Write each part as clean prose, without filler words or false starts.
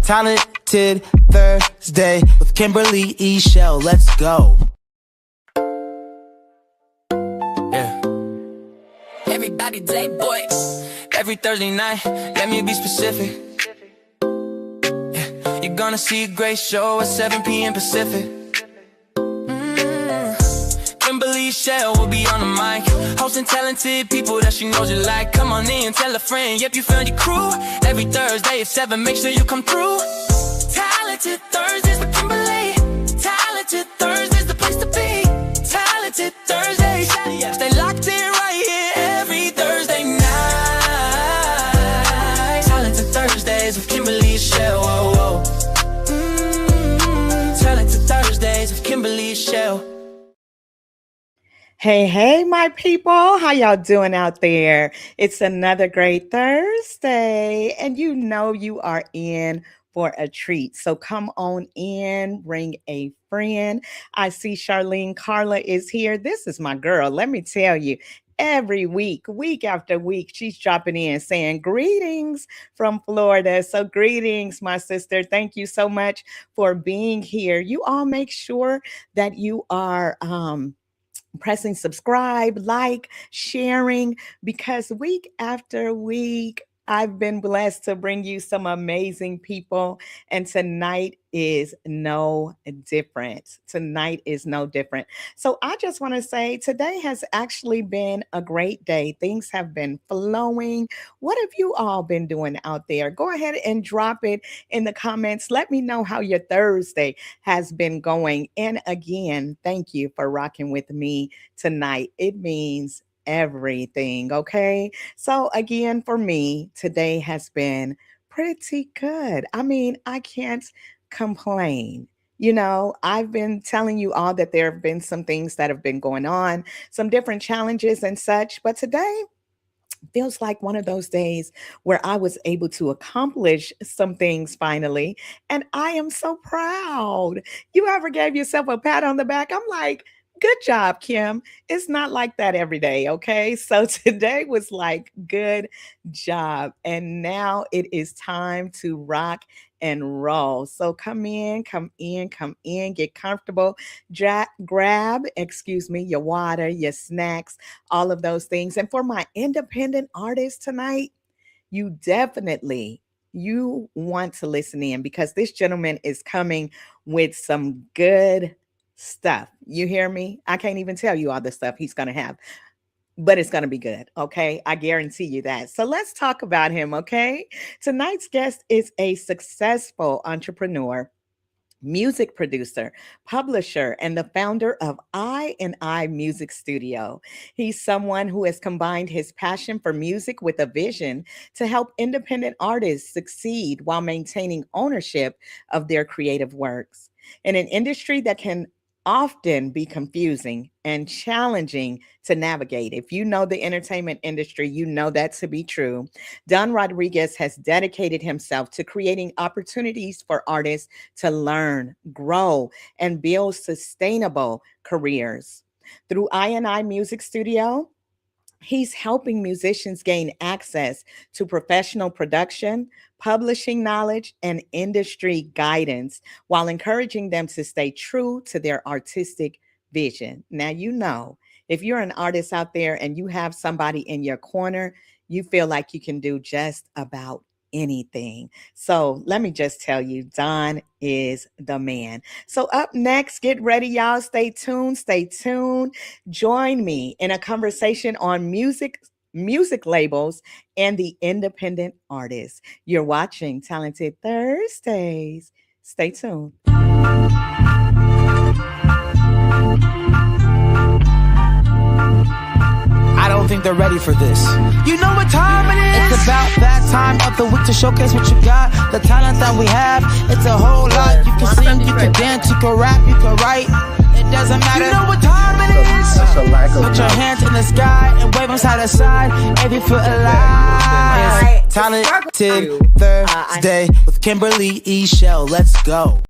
Talented Thursday with Kimberly E. Shell. Let's go. Yeah. Everybody day boy. Every Thursday night, let me be specific. Yeah. You're gonna see a great show at 7 p.m. Pacific. Kimberly Shell will be on the mic, hosting talented people that she knows you like. Come on in, tell a friend, yep, you found your crew. Every Thursday at 7, make sure you come through. Talented Thursdays with Kimberly. Talented Thursdays, the place to be. Talented Thursdays, stay locked in right here every Thursday night. Talented Thursdays with Kimberly Shell. Whoa, whoa. Talented Thursdays with Kimberly Shell. Hey, my people. How y'all doing out there? It's another great Thursday, and you know you are in for a treat. So come on in, bring a friend. I see Charlene Carla is here. This is my girl. Let me tell you, every week, week after week, she's dropping in saying greetings from Florida. So greetings, my sister. Thank you so much for being here. You all make sure that you are pressing subscribe, like, sharing, because week after week, I've been blessed to bring you some amazing people. And tonight is no different. Tonight is no different. So I just want to say today has actually been a great day. Things have been flowing. What have you all been doing out there? Go ahead and drop it in the comments. Let me know how your Thursday has been going. And again, thank you for rocking with me tonight. It means everything, okay? So again, for me, today has been pretty good. I mean, I can't complain. You know, I've been telling you all that there have been some things that have been going on, some different challenges and such, but today feels like one of those days where I was able to accomplish some things finally. And I am so proud. You ever gave yourself a pat on the back? I'm like, good job, Kim. It's not like that every day, okay? So today was like, good job. And now it is time to rock and roll. So come in, get comfortable, grab, your water, your snacks, all of those things. And for my independent artists tonight, you want to listen in because this gentleman is coming with some good stuff. You hear me? I can't even tell you all the stuff he's going to have, but it's going to be good. Okay. I guarantee you that. So let's talk about him. Okay. Tonight's guest is a successful entrepreneur, music producer, publisher, and the founder of I&I Music Studio. He's someone who has combined his passion for music with a vision to help independent artists succeed while maintaining ownership of their creative works. In an industry that can often be confusing and challenging to navigate. If you know the entertainment industry, you know that to be true. Don Rodriguez has dedicated himself to creating opportunities for artists to learn, grow, and build sustainable careers. Through I&I Music Studio, he's helping musicians gain access to professional production, publishing knowledge, and industry guidance while encouraging them to stay true to their artistic vision. Now, you know, if you're an artist out there and you have somebody in your corner, you feel like you can do just about anything. So let me just tell you, Don is the man. So up next, get ready, y'all. Stay tuned. Join me in a conversation on music labels and the independent artists. You're watching Talented Thursdays. Stay tuned. I don't think they're ready for this. You know what time it is? It's about that time of the week to showcase what you got. The talent that we have, it's a whole lot. You can sing, you can dance, you can rap, you can write. It doesn't matter. You know what time it is? Put your hands in the sky and wave them side to side. If you feel alive. Talented Thursday with Kimberly E. Shell. Let's go.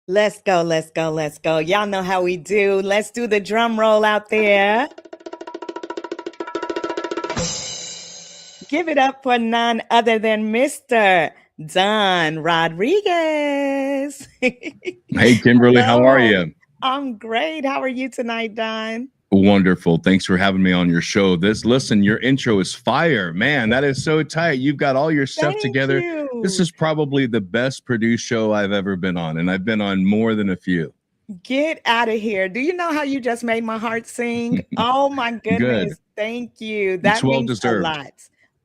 Let's go. Y'all know how we do. Let's do the drum roll out there. Give it up for none other than Mr. Don Rodriguez. Hey, Kimberly, how are Hello. you? I'm great. How are you tonight, Don? Wonderful. Thanks for having me on your show. Listen, your intro is fire. Man, that is so tight. You've got all your stuff Thank together. This you. is probably the best produced show I've ever been on, and I've been on more than a few. Get out of here. Do you know how you just made my heart sing? Oh my Good. goodness. Thank you. It's That well means a deserved. lot.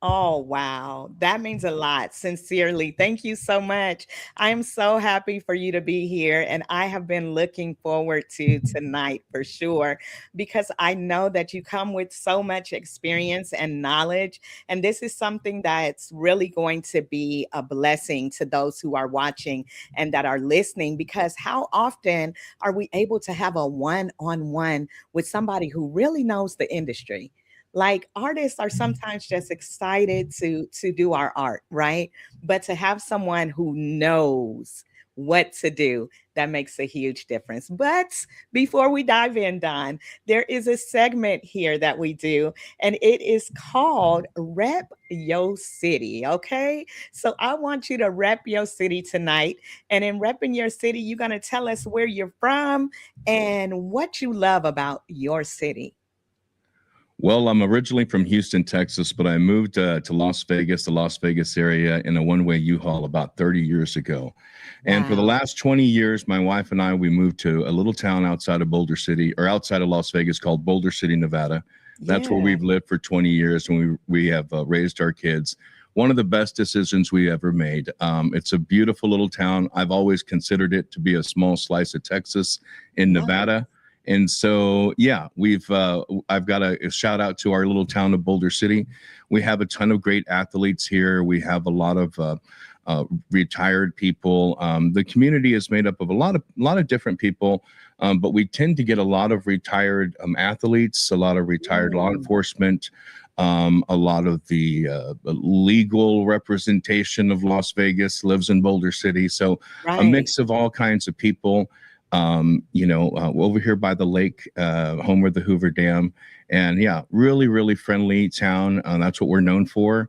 Oh, wow. That means a lot. Sincerely. Thank you so much. I am so happy for you to be here. And I have been looking forward to tonight for sure, because I know that you come with so much experience and knowledge. And this is something that's really going to be a blessing to those who are watching and that are listening, because how often are we able to have a one-on-one with somebody who really knows the industry? Like, artists are sometimes just excited to do our art, right? But to have someone who knows what to do, that makes a huge difference. But before we dive in, Don, there is a segment here that we do, and it is called Rep Yo City. Okay, so I want you to rep your city tonight, and in repping your city, you're going to tell us where you're from and what you love about your city. Well, I'm originally from Houston, Texas, but I moved to Las Vegas, the Las Vegas area, in a one-way U-Haul about 30 years ago. And for the Wow. last 20 years, my wife and I, we moved to a little town outside of Boulder City, or outside of Las Vegas, called Boulder City, Nevada. That's where Yeah. we've lived for 20 years, and we have raised our kids. One of the best decisions we ever made. It's a beautiful little town. I've always considered it to be a small slice of Texas in Nice. Nevada. And so, yeah, I've got a shout out to our little town of Boulder City. We have a ton of great athletes here. We have a lot of retired people. The community is made up of a lot of different people, but we tend to get a lot of retired athletes, a lot of retired law Mm, enforcement, a lot of the legal representation of Las Vegas lives in Boulder City. So a right. mix of all kinds of people. Over here by the lake, home with the Hoover Dam. And yeah, really, really friendly town. That's what we're known for.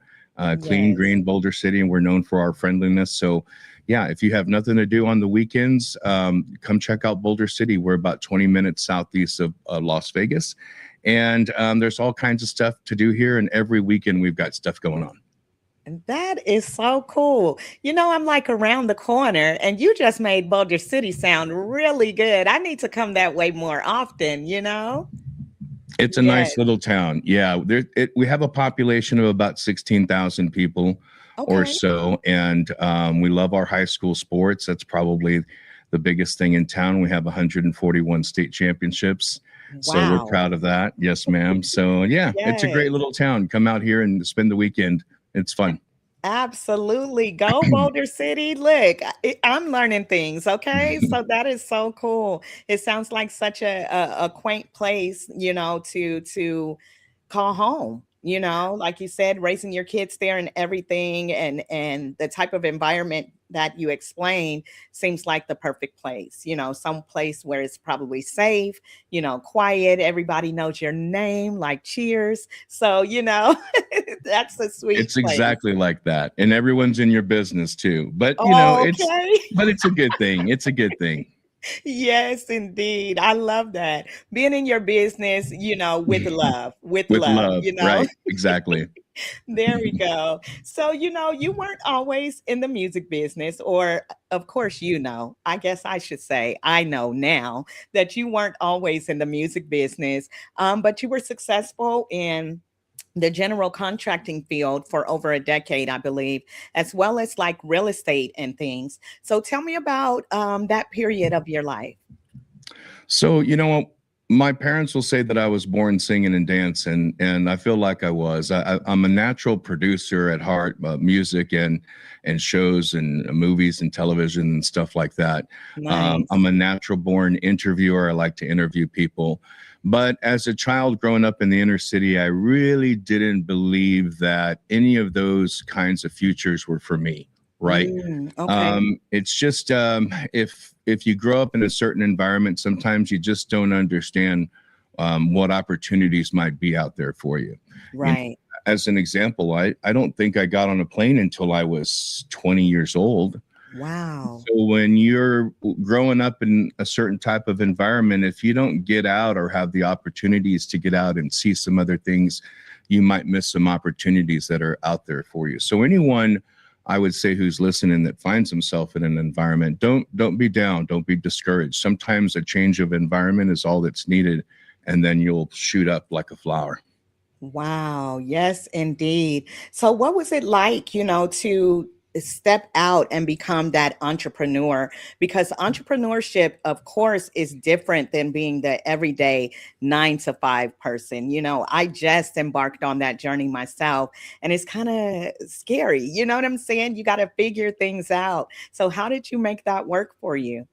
Clean, Yes. green Boulder City, and we're known for our friendliness. So, yeah, if you have nothing to do on the weekends, come check out Boulder City. We're about 20 minutes southeast of Las Vegas. And there's all kinds of stuff to do here. And every weekend, we've got stuff going on. And that is so cool. I'm like around the corner, and you just made Boulder City sound really good. I need to come that way more often? It's a nice Yes. little town. Yeah, we have a population of about 16,000 people or Okay. so, and we love our high school sports. That's probably the biggest thing in town. We have 141 state championships, so we're Wow. proud of that. Yes, ma'am. So yeah, it's a great Yes. little town. Come out here and spend the weekend. It's fun. Absolutely. Go Boulder City. Look, I'm learning things. Okay. So that is so cool. It sounds like such a quaint place, to call home. Like you said, raising your kids there and everything, and the type of environment that you explained seems like the perfect place. Some place where it's probably safe, quiet, everybody knows your name, like Cheers. So, that's a sweet It's place. exactly like that, and everyone's in your business too. But Okay. it's a good thing. It's a good thing. Yes, indeed. I love that. Being in your business, with love, with With love, love, right? Exactly. There we go. So, you weren't always in the music business, or of course, I guess I should say, I know now that you weren't always in the music business, but you were successful in the general contracting field for over a decade, I believe, as well as like real estate and things. So tell me about that period of your life. So, my parents will say that I was born singing and dancing, and I feel like I was. I'm a natural producer at heart, music and shows and movies and television and stuff like that. Nice. I'm a natural born interviewer. I like to interview people. But as a child growing up in the inner city, I really didn't believe that any of those kinds of futures were for me, right? Okay. It's just if you grow up in a certain environment, sometimes you just don't understand what opportunities might be out there for you. You know, Right. as an example, I don't think I got on a plane until I was 20 years old. Wow. So when you're growing up in a certain type of environment, if you don't get out or have the opportunities to get out and see some other things, you might miss some opportunities that are out there for you. So anyone, I would say, who's listening that finds himself in an environment, don't be down, don't be discouraged. Sometimes a change of environment is all that's needed, and then you'll shoot up like a flower. Wow. Yes, indeed. So, what was it like, to step out and become that entrepreneur? Because entrepreneurship, of course, is different than being the everyday 9 to 5 person. I just embarked on that journey myself, and it's kind of scary. You know what I'm saying? You got to figure things out. So, how did you make that work for you?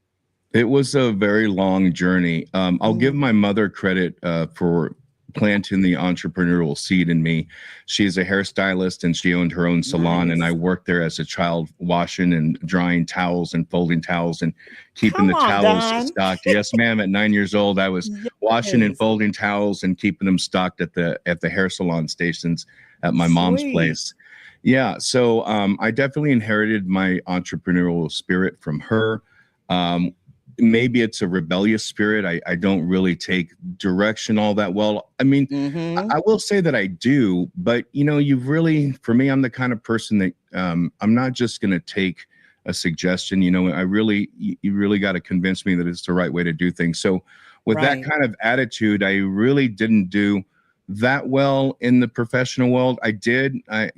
It was a very long journey. I'll give Mm, my mother credit for planting the entrepreneurial seed in me. She's a hairstylist and she owned her own salon, and I nice. worked there as a child, washing and drying towels and folding towels and keeping Come the on, towels Don. stocked. Yes, ma'am. At 9 years old, I was washing and Yes. folding towels and keeping them stocked at the hair salon stations at my mom's Sweet. place. Yeah, so I definitely inherited my entrepreneurial spirit from her. Um, Maybe it's a rebellious spirit. I don't really take direction all that well. I mean, Mm-hmm. I will say that I do, but you've really, for me, I'm the kind of person that I'm not just going to take a suggestion. You really got to convince me that it's the right way to do things. So, with that Right. kind of attitude, I really didn't do that well in the professional world. I did. I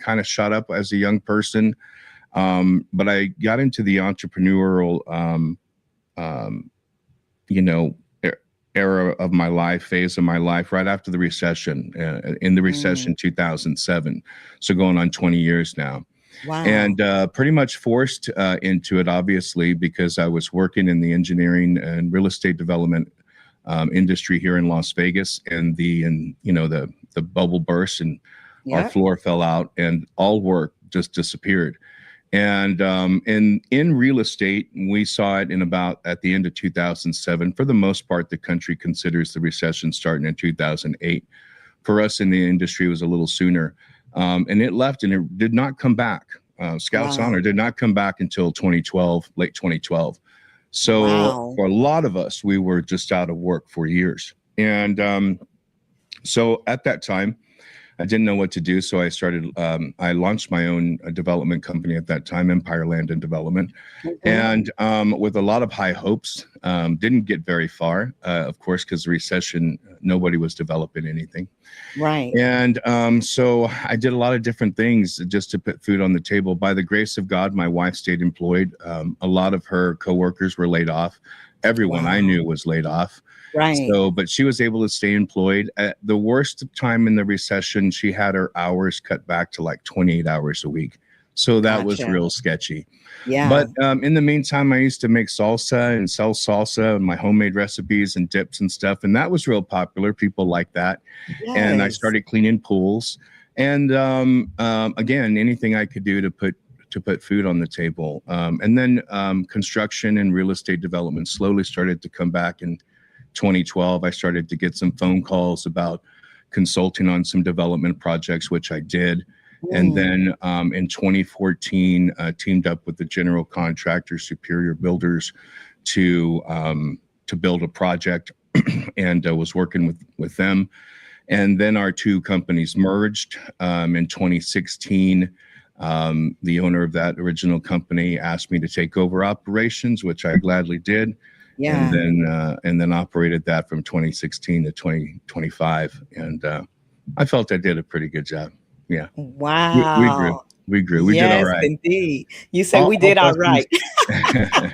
kind of shot up as a young person, but I got into the entrepreneurial um, you know, era of my life, phase of my life, right after the recession, in the Mm. recession 2007. So going on 20 years now. Wow. And pretty much forced into it, obviously, because I was working in the engineering and real estate development industry here in Las Vegas, and the bubble burst and our Yep. floor fell out, and all work just disappeared. And in real estate, we saw it in about at the end of 2007. For the most part, the country considers the recession starting in 2008. For us in the industry, it was a little sooner, and it left and it did not come back. Scouts Wow. Honor did not come back until 2012, late 2012. So Wow. for a lot of us, we were just out of work for years. And so at that time, I didn't know what to do, so I launched my own development company at that time, Empire Land and Development, Mhm. and with a lot of high hopes. Didn't get very far, of course, because the recession, nobody was developing anything. Right. And so I did a lot of different things just to put food on the table. By the grace of God, my wife stayed employed. A lot of her coworkers were laid off. Everyone I Wow. knew was laid off. Right. So, but she was able to stay employed. At the worst time in the recession, she had her hours cut back to like 28 hours a week. So that was Gotcha. real sketchy. Yeah. But in the meantime, I used to make salsa and sell salsa and my homemade recipes and dips and stuff. And that was real popular. People like that. And I Yes. started cleaning pools. And again, anything I could do to put food on the table. And then construction and real estate development slowly started to come back in 2012. I started to get some phone calls about consulting on some development projects, which I did. And Mm. then in 2014, teamed up with the general contractor, Superior Builders, to build a project, and was working with them. And then our two companies merged in 2016. The owner of that original company asked me to take over operations, which I gladly did, Yeah. and then operated that from 2016 to 2025. And I felt I did a pretty good job. Yeah, we grew, Wow. we did all Yes, right. indeed. You say we All did all right. blessings,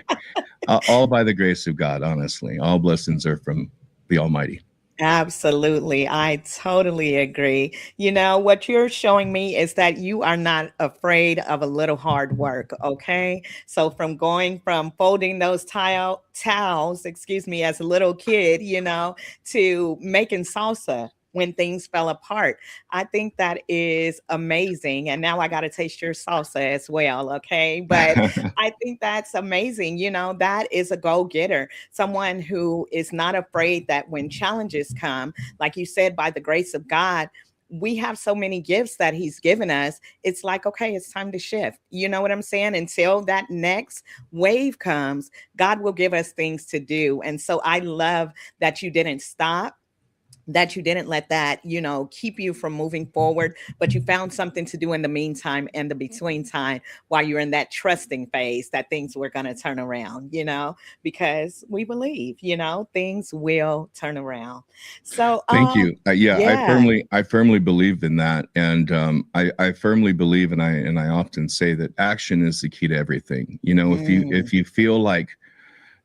all by the grace of God. Honestly, all blessings are from the Almighty. Absolutely. I totally agree. What you're showing me is that you are not afraid of a little hard work. Okay. So, from going from folding those towels, excuse me, as a little kid, to making salsa when things fell apart. I think that is amazing. And now I got to taste your salsa as well. Okay. But I think that's amazing. That is a go getter, someone who is not afraid that when challenges come, like you said, by the grace of God, we have so many gifts that he's given us. It's like, okay, it's time to shift. You know what I'm saying? Until that next wave comes, God will give us things to do. And so I love that you didn't stop, that you didn't let that, keep you from moving forward, but you found something to do in the meantime and the between time while you're in that trusting phase that things were going to turn around, because we believe, things will turn around. So, Thank you. Yeah, yeah. I firmly believe in that, and I firmly believe, and I often say that action is the key to everything. Mm, If you feel like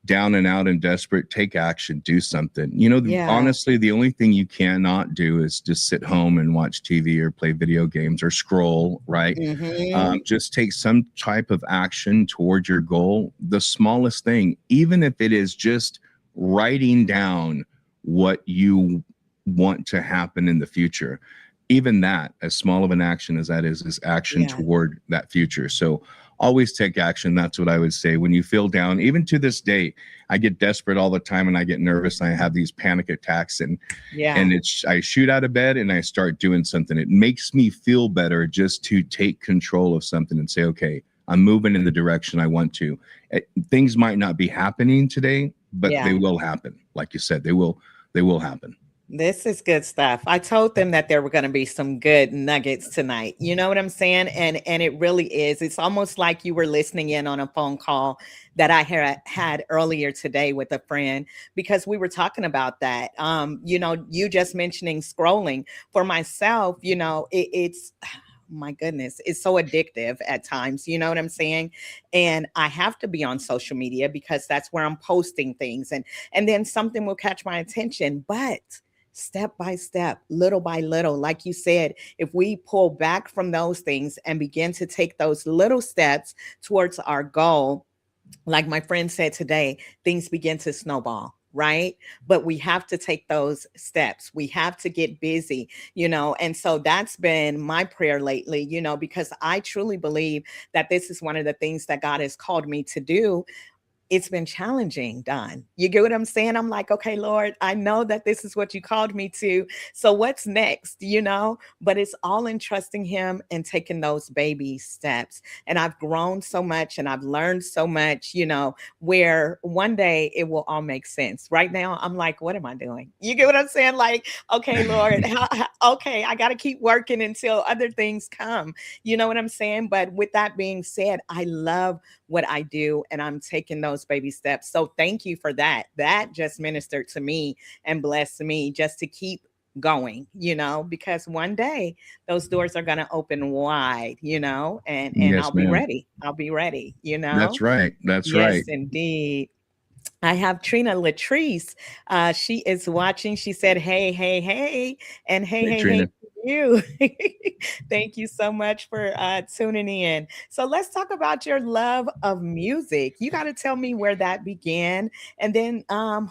down and out and desperate, take action, do something. yeah. Honestly, the only thing you cannot do is just sit home and watch TV or play video games or scroll, right? Hmm. Just take some type of action toward your goal. The smallest thing, even if it is just writing down what you want to happen in the future, even that, as small of an action as that is action Yeah. toward that future. So always take action. That's what I would say. When you feel down, even to this day, I get desperate all the time and I get nervous and I have these panic attacks, and Yeah. it's I shoot out of bed and I start doing something. It makes me feel better just to take control of something and say, okay, I'm moving in the direction I want to. Things might not be happening today, but they Yeah. will happen. Like you said, they will happen. This is good stuff. I told them that there were going to be some good nuggets tonight. You know what I'm saying? And it really is. It's almost like you were listening in on a phone call that I had earlier today with a friend, because we were talking about that. You just mentioning scrolling. For myself, it's my goodness, it's so addictive at times. You know what I'm saying? And I have to be on social media because that's where I'm posting things, and then something will catch my attention. But step by step, little by little, like you said, if we pull back from those things and begin to take those little steps towards our goal, like my friend said today, things begin to snowball. Right. But we have to take those steps. We have to get busy, and so that's been my prayer lately, because I truly believe that this is one of the things that God has called me to do. It's been challenging, Don. You get what I'm saying? I'm like, okay, Lord, I know that this is what you called me to. So what's next? But it's all in trusting him and taking those baby steps. And I've grown so much and I've learned so much, where one day it will all make sense. Right now, I'm like, what am I doing? You get what I'm saying? Like, okay, Lord, okay, I got to keep working until other things come. You know what I'm saying? But with that being said, I love what I do, and I'm taking those baby steps. So thank you for that. That just ministered to me and blessed me just to keep going, because one day those doors are going to open wide, and I'll Yes, be ma'am. ready. I'll be ready, That's right. That's Yes, right. indeed. I have Trina Latrice. She is watching. She said, hey, hey, hey, and hey, Hey, hey, hey Trina. to you. Thank you so much for tuning in. So let's talk about your love of music. You got to tell me where that began, and then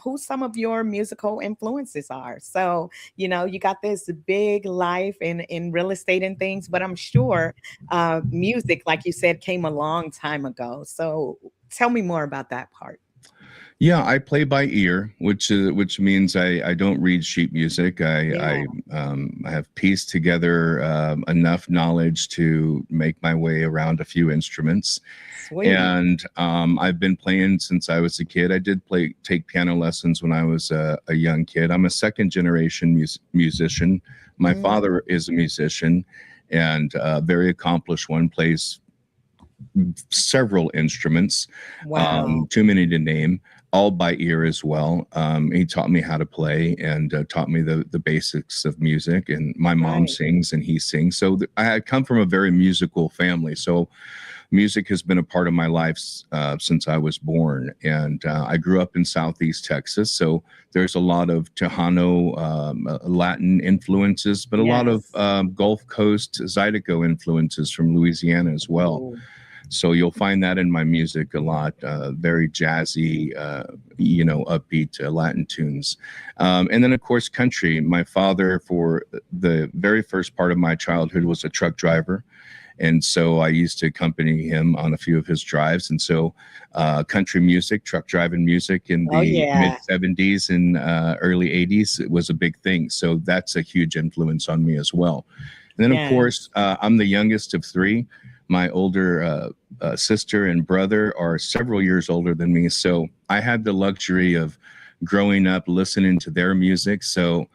who some of your musical influences are. So, you got this big life in real estate and things, but I'm sure music, like you said, came a long time ago. So tell me more about that part. Yeah, I play by ear, which means I don't read sheet music. Yeah, I have pieced together enough knowledge to make my way around a few instruments, sweet. and I've been playing since I was a kid. I did take piano lessons when I was a young kid. I'm a second generation musician. My Mm, father is a musician, and a very accomplished one. Plays several instruments, wow. too many to name, all by ear as well. He taught me how to play and taught me the basics of music. And my mom Right. sings and he sings. So I come from a very musical family. So music has been a part of my life since I was born. And I grew up in Southeast Texas. So there's a lot of Tejano Latin influences, but a lot of Yes. Gulf Coast Zydeco influences from Louisiana as well. Ooh, So you'll find that in my music a lot, very jazzy, upbeat Latin tunes. And then, of course, country. My father, for the very first part of my childhood, was a truck driver. And so I used to accompany him on a few of his drives. And so country music, truck driving music in Oh, the mid yeah. 70s and early 80s, it was a big thing. So that's a huge influence on me as well. And then, of Yes. course, I'm the youngest of three. My older sister and brother are several years older than me. So I had the luxury of growing up listening to their music. So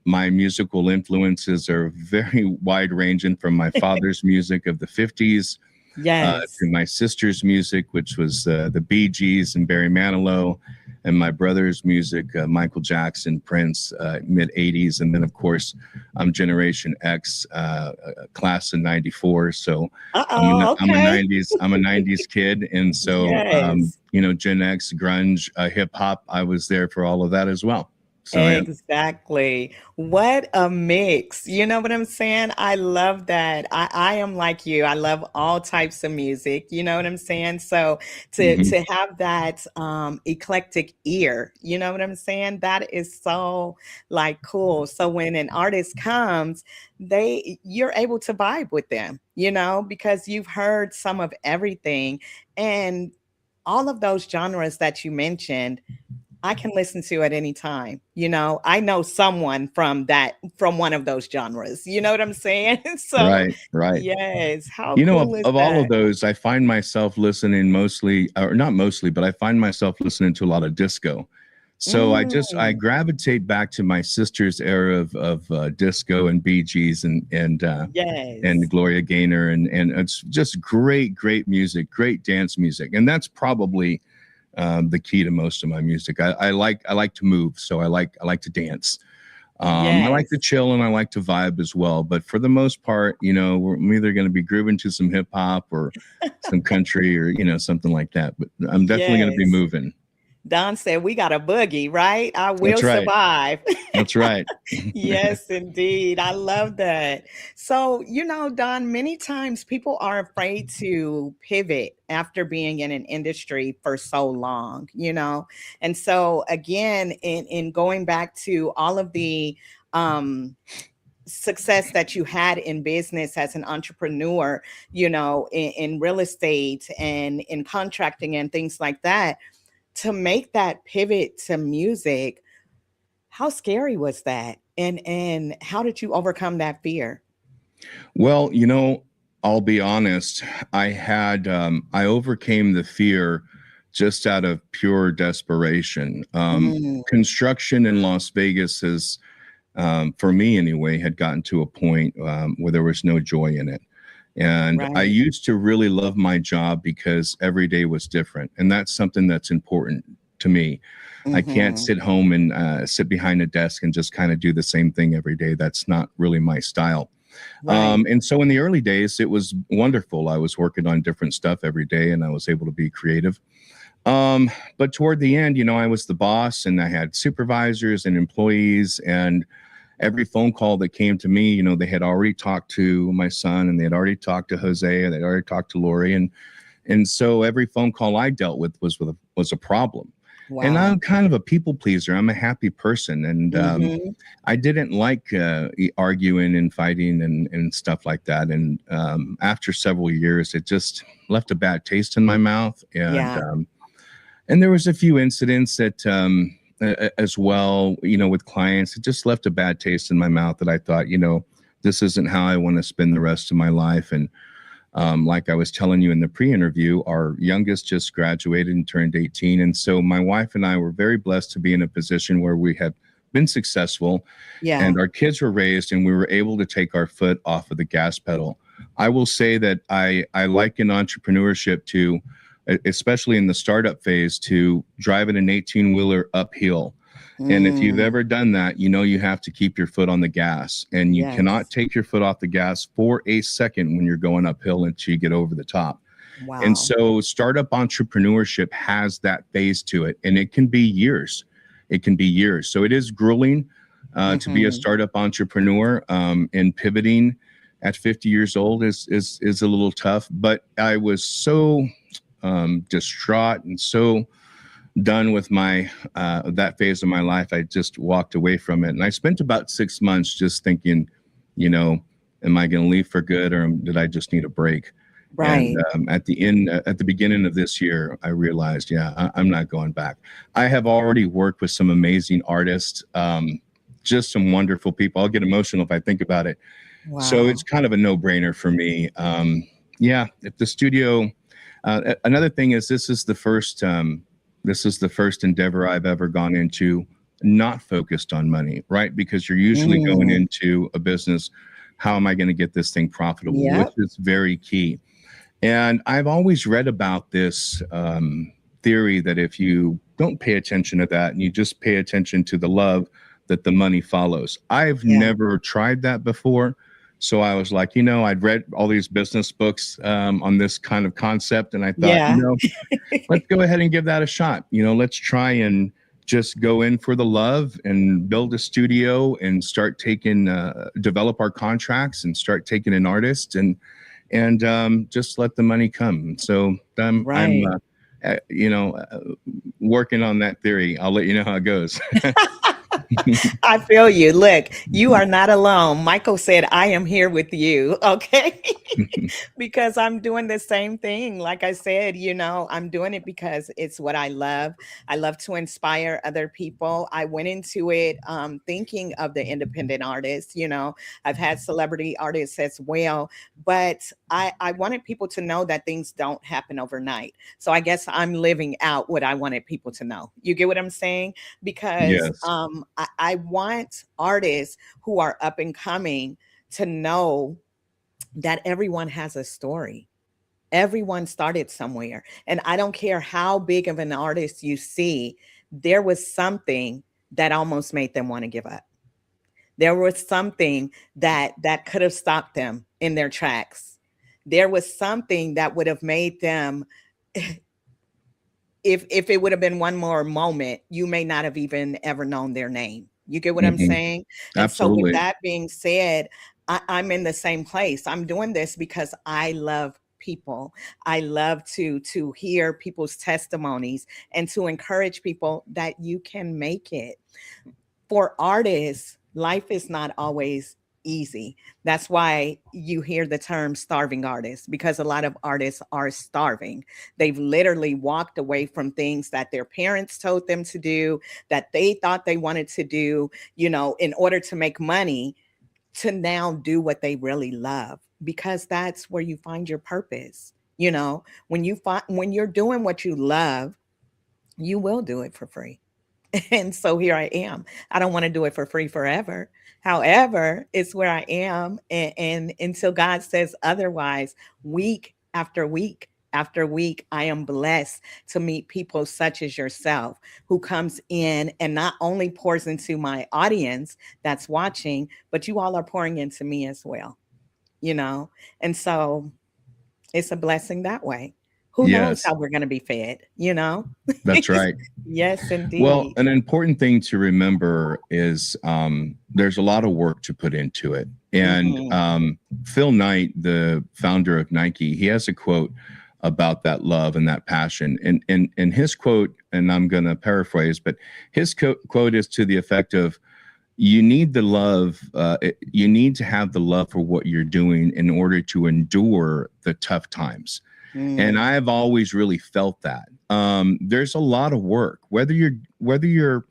my musical influences are very wide ranging, from my father's music of the 50s Yes. to my sister's music, which was the Bee Gees and Barry Manilow, and my brother's music, Michael Jackson, Prince, mid 80s. And then, of course, I'm Generation X, class of 94. So Uh-oh, I'm a okay. 90s kid. And so, Yes. Gen X, grunge, hip hop, I was there for all of that as well. So, yeah. Exactly. What a mix. You know what I'm saying? I love that. I am like you. I love all types of music. You know what I'm saying? So Mhm. to have that eclectic ear, you know what I'm saying? That is so like cool. So when an artist comes, you're able to vibe with them, you know, because you've heard some of everything. And all of those genres that you mentioned, I can listen to at any time. You know, I know someone from one of those genres. You know what I'm saying? So, Right, right. yes, how Of, cool is all of that? those, I find myself listening mostly, or not mostly, but I find myself listening to a lot of disco. So I Mm, gravitate back to my sister's era of disco and Bee Gees and yes. Gloria Gaynor, and it's just great music, great dance music, and that's probably the key to most of my music. I like to move, so I like to dance. I like to Yes. chill and I like to vibe as well. But for the most part, I'm either going to be grooving to some hip hop or some country or, something like that. But I'm definitely going to be Yes. moving. Don said, "We got a boogie, right? I will That's right. survive." That's right. Yes, indeed. I love that. So, you know, Don, many times people are afraid to pivot after being in an industry for so long, you know? And so, again, in going back to all of the, um, success that you had in business as an entrepreneur, you know, in real estate and in contracting and things like that, to make that pivot to music, how scary was that? And how did you overcome that fear? Well, I'll be honest. I overcame the fear just out of pure desperation. Mm, Construction in Las Vegas has, for me anyway, had gotten to a point where there was no joy in it. And I right. used to really love my job because every day was different. And that's something that's important to me. I can't Mhm. sit home and sit behind a desk and just kind of do the same thing every day. That's not really my style. Right. And so in the early days, it was wonderful. I was working on different stuff every day and I was able to be creative. But toward the end, I was the boss and I had supervisors and employees, and every phone call that came to me, they had already talked to my son and they had already talked to Jose and they'd already talked to Lori. And so every phone call I dealt with was a problem. And Wow. I'm kind of a people pleaser. I'm a happy person. And Mhm. I didn't like arguing and fighting and stuff like that. And after several years, it just left a bad taste in my mouth. Yeah. And there was a few incidents that as well, with clients, it just left a bad taste in my mouth that I thought, this isn't how I want to spend the rest of my life. And like I was telling you in the pre-interview, our youngest just graduated and turned 18. And so my wife and I were very blessed to be in a position where we have been successful Yeah. and our kids were raised and we were able to take our foot off of the gas pedal. I will say that I liken entrepreneurship to, especially in the startup phase, to driving an 18-wheeler uphill. And if you've Mm. ever done that, you have to keep your foot on the gas and you cannot Yes. take your foot off the gas for a second when you're going uphill until you get over the top. And Wow. so startup entrepreneurship has that phase to it, and it can be years. It can be years. So it is grueling to be a Mhm. startup entrepreneur, and pivoting at 50 years old is a little tough. But I was so distraught and so done with my that phase of my life. I just walked away from it, and I spent about 6 months just thinking, you know, Am I going to leave for good, or did I just need a break? And Right. at the beginning of this year, I realized, yeah, I'm not going back. I have already worked with some amazing artists, just some wonderful people. I'll get emotional if I think about it. So it's Wow. kind of a no-brainer for me. Yeah, if the studio. Another thing is this is the first endeavor I've ever gone into not focused on money, right? Because you're usually going Mm. into a business. How am I going to get this thing profitable? Which Yep. is very key. And I've always read about this theory that if you don't pay attention to that and you just pay attention to the love, that the money follows. I've Yeah. never tried that before. So I was like, I'd read all these business books on this kind of concept. And I thought, Yeah. let's go ahead and give that a shot. Let's try and just go in for the love and build a studio and start develop our contracts and start taking in artists and just let the money come. So I'm Right. uh, you know, uh, working on that theory. I'll let you know how it goes. I feel you. Look, you are not alone. Michael said, I am here with you. Okay. Because I'm doing the same thing. Like I said, I'm doing it because it's what I love. I love to inspire other people. I went into it thinking of the independent artists. I've had celebrity artists as well, but I wanted people to know that things don't happen overnight. So I guess I'm living out what I wanted people to know. You get what I'm saying? Because Yes. I want artists who are up and coming to know that everyone has a story. Everyone started somewhere. And I don't care how big of an artist you see, there was something that almost made them want to give up. There was something that could have stopped them in their tracks. There was something that would have made them if it would have been one more moment, you may not have even ever known their name. You get what I'm Hmm. saying? And so with Absolutely. that being said, I'm in the same place. I'm doing this because I love people. I love to hear people's testimonies and to encourage people that you can make it. For artists, life is not always easy. That's why you hear the term starving artists, because a lot of artists are starving. They've literally walked away from things that their parents told them to do, that they thought they wanted to do, in order to make money, to now do what they really love, because that's where you find your purpose. When you're doing what you love, you will do it for free. And so here I am. I don't want to do it for free forever. However, it's where I am. And until God says otherwise, week after week after week, I am blessed to meet people such as yourself, who comes in and not only pours into my audience that's watching, but you all are pouring into me as well, you know? And so it's a blessing that way. Who knows Yes, how we're going to be fed? that's right. Yes, Well, indeed. an important thing to remember is there's a lot of work to put into it. And Mhm. Phil Knight, the founder of Nike, he has a quote about that love and that passion. And his quote, and I'm going to paraphrase, but his quote is to the effect of, you need the love, you need to have the love for what you're doing in order to endure the tough times. And Mm. I've always really felt that. There's a lot of work, whether you're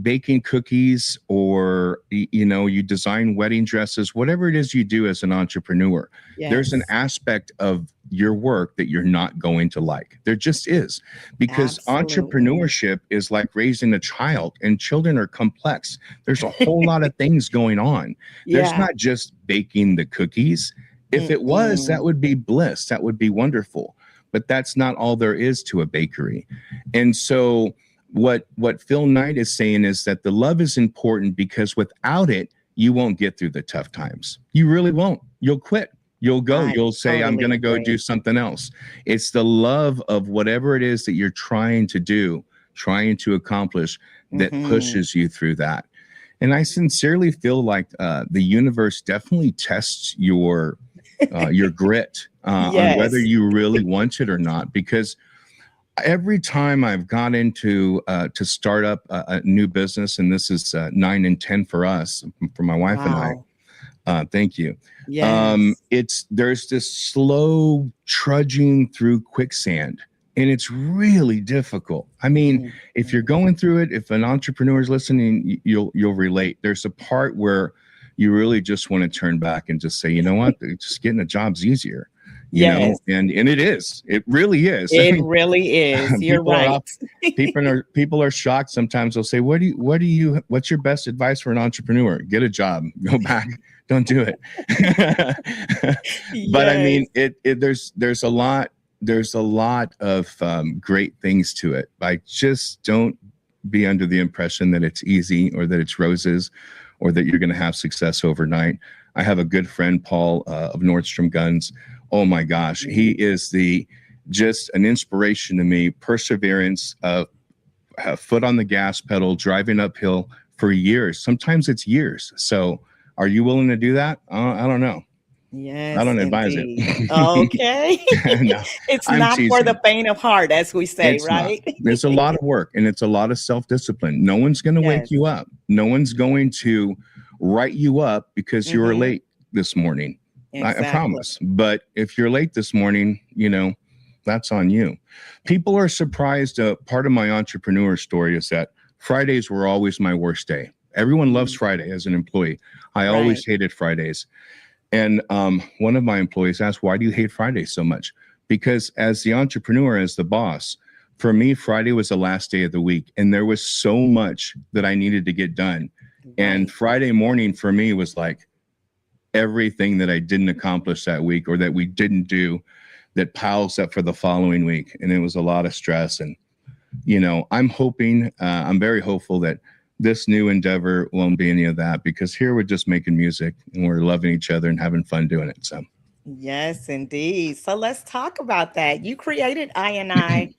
baking cookies or you design wedding dresses, whatever it is you do as an entrepreneur. There's an Yes, aspect of your work that you're not going to like. There just is, because absolutely. entrepreneurship is like raising a child, and children are complex. There's a whole lot of things going on. There's Yeah. not just baking the cookies. If it was, that Mm-mm. would be bliss, that would be wonderful, but that's not all there is to a bakery. And so what Phil Knight is saying is that the love is important, because without it, you won't get through the tough times. You really won't. You'll quit. You'll go. I You'll say, I'm totally going to go agree. do something else. It's the love of whatever it is that you're trying to do, trying to accomplish, that Mhm. pushes you through that. And I sincerely feel like the universe definitely tests your grit on whether Yes. you really want it or not, because every time I've gone into to start up a new business, and this is 9 and 10 for us, for my wife and I, Wow. Thank you. Yes. There's this slow trudging through quicksand, and it's really difficult. I mean, if you're Mhm. going through it, if an entrepreneur is listening, you'll relate. There's a part where you really just want to turn back and just say, you know what, just getting a job's easier, Yes, and it is. It really is. I it mean, really is. You're people are right. off, people are shocked sometimes. They'll say, what's your best advice for an entrepreneur? Get a job, go back, don't do it. But I Yes. mean, there's a lot of great things to it. I just don't be under the impression that it's easy or that it's roses or that you're going to have success overnight. I have a good friend, Paul, of Nordstrom Guns. Oh my gosh, he is just an inspiration to me. Perseverance, foot on the gas pedal, driving uphill for years. Sometimes it's years. So are you willing to do that? I don't know. I Yes, don't advise it. indeed. Okay. No, It's I'm not for the teasing. faint of heart, as we say, It's not. right? There's a lot of work and it's a lot of self-discipline. No one's going to wake Yes. you up. No one's going to write you up because you were Mhm. late this morning. I Exactly. promise. But if you're late this morning, that's on you. People are surprised. Part of my entrepreneur story is that Fridays were always my worst day. Everyone loves Mm. Friday as an employee. I Right. always hated Fridays. And one of my employees asked, why do you hate Fridays so much? Because as the entrepreneur, as the boss, for me, Friday was the last day of the week. And there was so much that I needed to get done. And Right. Friday morning for me was like everything that I didn't accomplish that week or that we didn't do that piles up for the following week. And it was a lot of stress. And, I'm very hopeful that this new endeavor won't be any of that because here we're just making music and we're loving each other and having fun doing it. So, Yes, indeed. So let's talk about that. You created I&I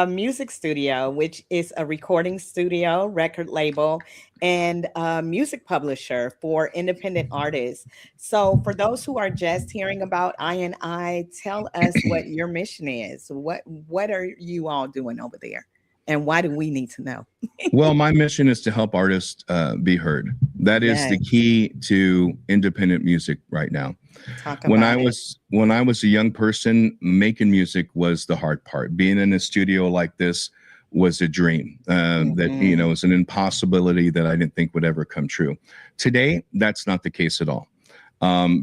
Music Studio, which is a recording studio, record label, and a music publisher for independent artists. So for those who are just hearing about I&I, tell us what your mission is. What are you all doing over there? And why do we need to know? well, my mission is to help artists be heard. That is the Yes, key to independent music right now. talk When about I it. was when I was a young person, making music was the hard part. Being in a studio like this was a dream that Mhm. was an impossibility that I didn't think would ever come true. Today, that's not the case at all.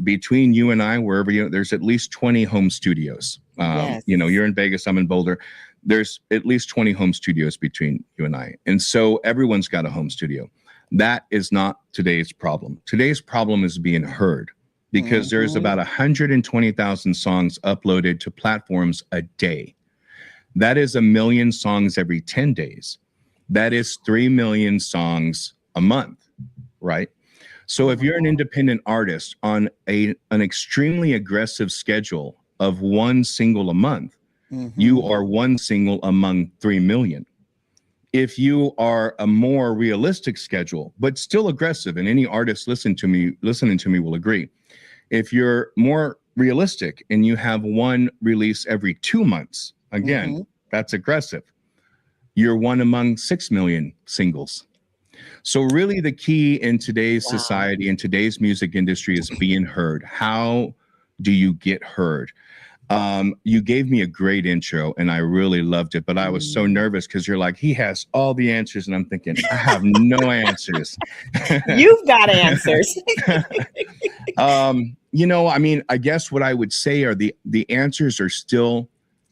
Between you and I, wherever there's at least 20 home studios. Yes. You're in Vegas, I'm in Boulder. There's at least 20 home studios between you and I. And so everyone's got a home studio. That is not today's problem. Today's problem is being heard because there's Mhm. about 120,000 songs uploaded to platforms a day. That is 1 million songs every 10 days. That is 3 million songs a month, right? So Oh if my you're an God. independent artist on an extremely aggressive schedule of one single a month, you Mhm. are one single among 3 million. If you are a more realistic schedule, but still aggressive, and any artist listening to me will agree. If you're more realistic and you have one release every 2 months, again, Mhm. that's aggressive. You're one among 6 million singles. So really the key in today's Wow. society, in today's music industry is being heard. How do you get heard? You gave me a great intro and I really loved it, but I was so Mm. nervous because you're like, he has all the answers. And I'm thinking, I have no answers. You've got answers. I mean, I guess what I would say are the answers are still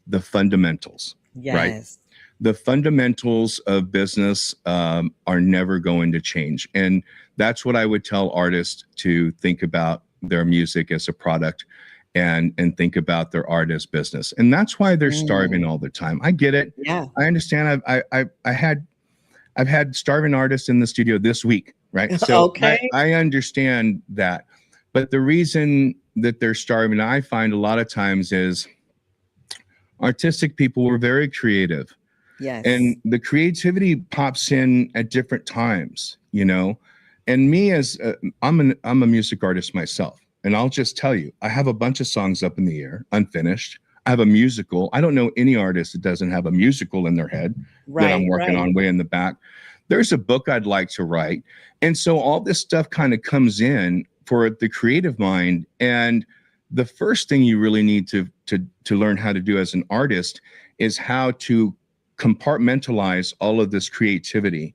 the fundamentals, right? Yes. The fundamentals of business are never going to change. And that's what I would tell artists to think about their music as a product and think about their art as business. And that's why they're starving Mm. all the time. I get it. Yeah. I understand. I've had starving artists in the studio this week, right? So Okay. I understand that. But the reason that they're starving, I find a lot of times is artistic people were very creative and Yes. the creativity pops in at different times. And me I'm a music artist myself, and I'll just tell you, I have a bunch of songs up in the air unfinished. I have a musical. I don't know any artist that doesn't have a musical in their head that I'm Right, working right. on way in the back. There's a book I'd like to write. And so all this stuff kind of comes in for the creative mind. And the first thing you really need to learn how to do as an artist is how to compartmentalize all of this creativity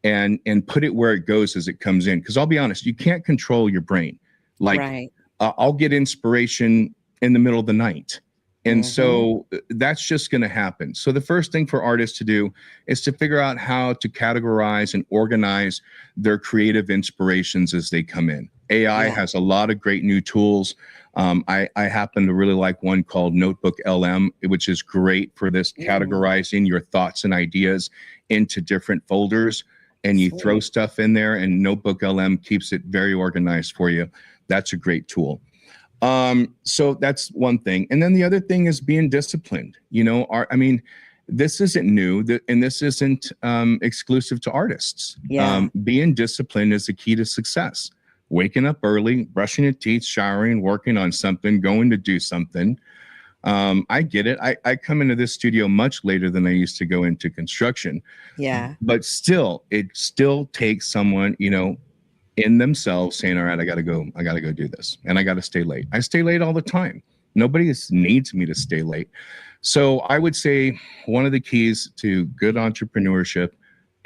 and put it where it goes as it comes in. Because I'll be honest, you can't control your brain. Like Right. I'll get inspiration in the middle of the night. And Mm-hmm. so that's just going to happen. So the first thing for artists to do is to figure out how to categorize and organize their creative inspirations as they come in. AI Yeah. has a lot of great new tools. I happen to really like one called Notebook LM, which is great for this Mm, categorizing your thoughts and ideas into different folders. And you throw sweet. stuff in there, and Notebook LM keeps it very organized for you. That's a great tool. So that's one thing. And then the other thing is being disciplined. I mean, this isn't new, and this isn't exclusive to artists. Yeah. Being disciplined is the key to success. Waking up early, brushing your teeth, showering, working on something, going to do something. I get it. I come into this studio much later than I used to go into construction, Yeah. but still, it still takes someone, in themselves saying, all right, I gotta go do this. And I gotta stay late. I stay late all the time. Nobody needs me to stay late. So I would say one of the keys to good entrepreneurship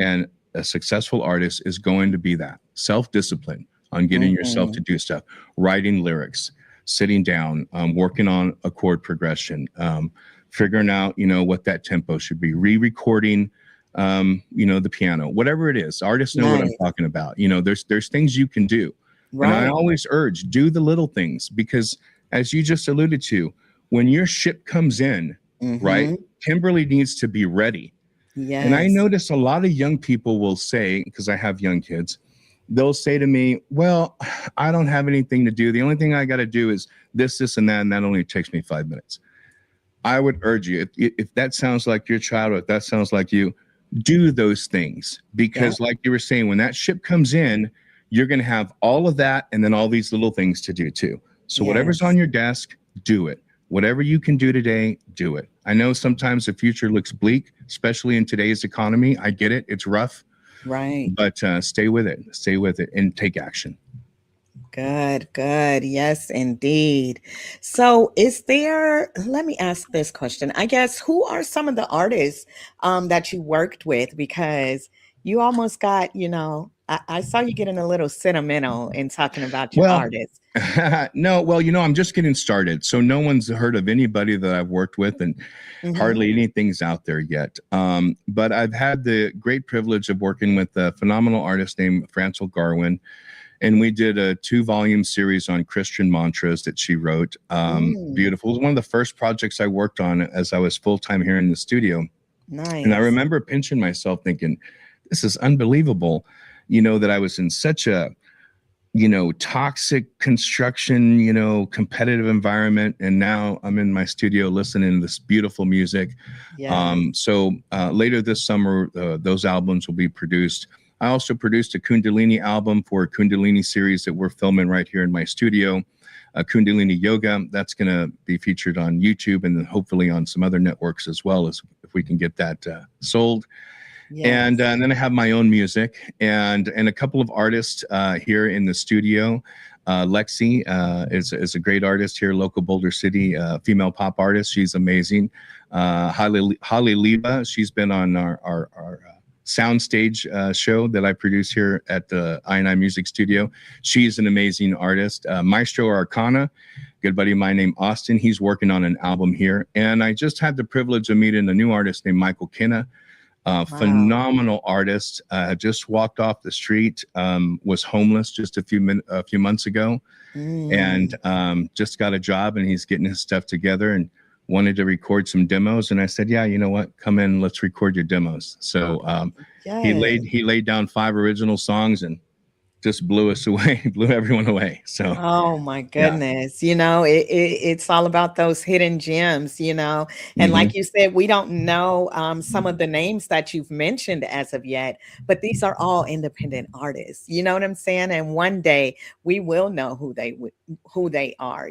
and a successful artist is going to be that self-discipline on getting yourself Mm-hmm. to do stuff, writing lyrics, sitting down, working on a chord progression, figuring out, what that tempo should be, re-recording the piano, whatever it is. Artists know what I'm Nice. talking about. There's things you can do. And I Right. always urge, do the little things, because as you just alluded to, when your ship comes in, right, Mm-hmm. Kimberly needs to be ready. And I Yes. notice a lot of young people will say, because I have young kids, they'll say to me, well, I don't have anything to do. The only thing I got to do is this, and that only takes me 5 minutes. I would urge you, if that sounds like your child, or if that sounds like you, do those things. Yeah. Because, like you were saying, when that ship comes in, you're going to have all of that and then all these little things to do too. So, whatever's Yes. on your desk, do it. Whatever you can do today, do it. I know sometimes the future looks bleak, especially in today's economy. I get it, it's rough, Right. but stay with it, and take action. Good, good. Yes, indeed. So, is there, let me ask this question. I guess, who are some of the artists that you worked with? Because you almost got, I saw you getting a little sentimental in talking about your Well, artists. no, well, I'm just getting started. So no one's heard of anybody that I've worked with, and Hmm. hardly anything's out there yet. But I've had the great privilege of working with a phenomenal artist named Francel Garwin. And we did a 2-volume series on Christian mantras that she wrote. Mm, Beautiful. It was one of the first projects I worked on as I was full time here in the studio. And I nice. remember pinching myself thinking, this is unbelievable, that I was in such a, toxic construction, competitive environment. And now I'm in my studio listening to this beautiful music. Yes. So later this summer, those albums will be produced. I also produced a Kundalini album for a Kundalini series that we're filming right here in my studio. Kundalini Yoga, that's going to be featured on YouTube and then hopefully on some other networks as well, as if we can get that sold. Yes. And then I have my own music and a couple of artists here in the studio. Lexi is a great artist here, local Boulder City, female pop artist. She's amazing. Holly Leva, she's been on our soundstage show that I produce here at the I&I Music Studio. She's an amazing artist. Maestro Arcana, good buddy of mine named Austin. He's working on an album here. And I just had the privilege of meeting a new artist named Michael Kinna. Wow. Phenomenal artist. Just walked off the street. Was homeless just a few months ago, and Mm, just got a job. And he's getting his stuff together and wanted to record some demos. And I said, yeah, you know what? Come in, let's record your demos. So yes. he laid down 5 original songs and just blew us away, blew everyone away. So Oh my yeah. goodness. It's all about those hidden gems. And Hmm. like you said, we don't know some of the names that you've mentioned as of yet, but these are all independent artists. You know what I'm saying? And one day we will know who they are.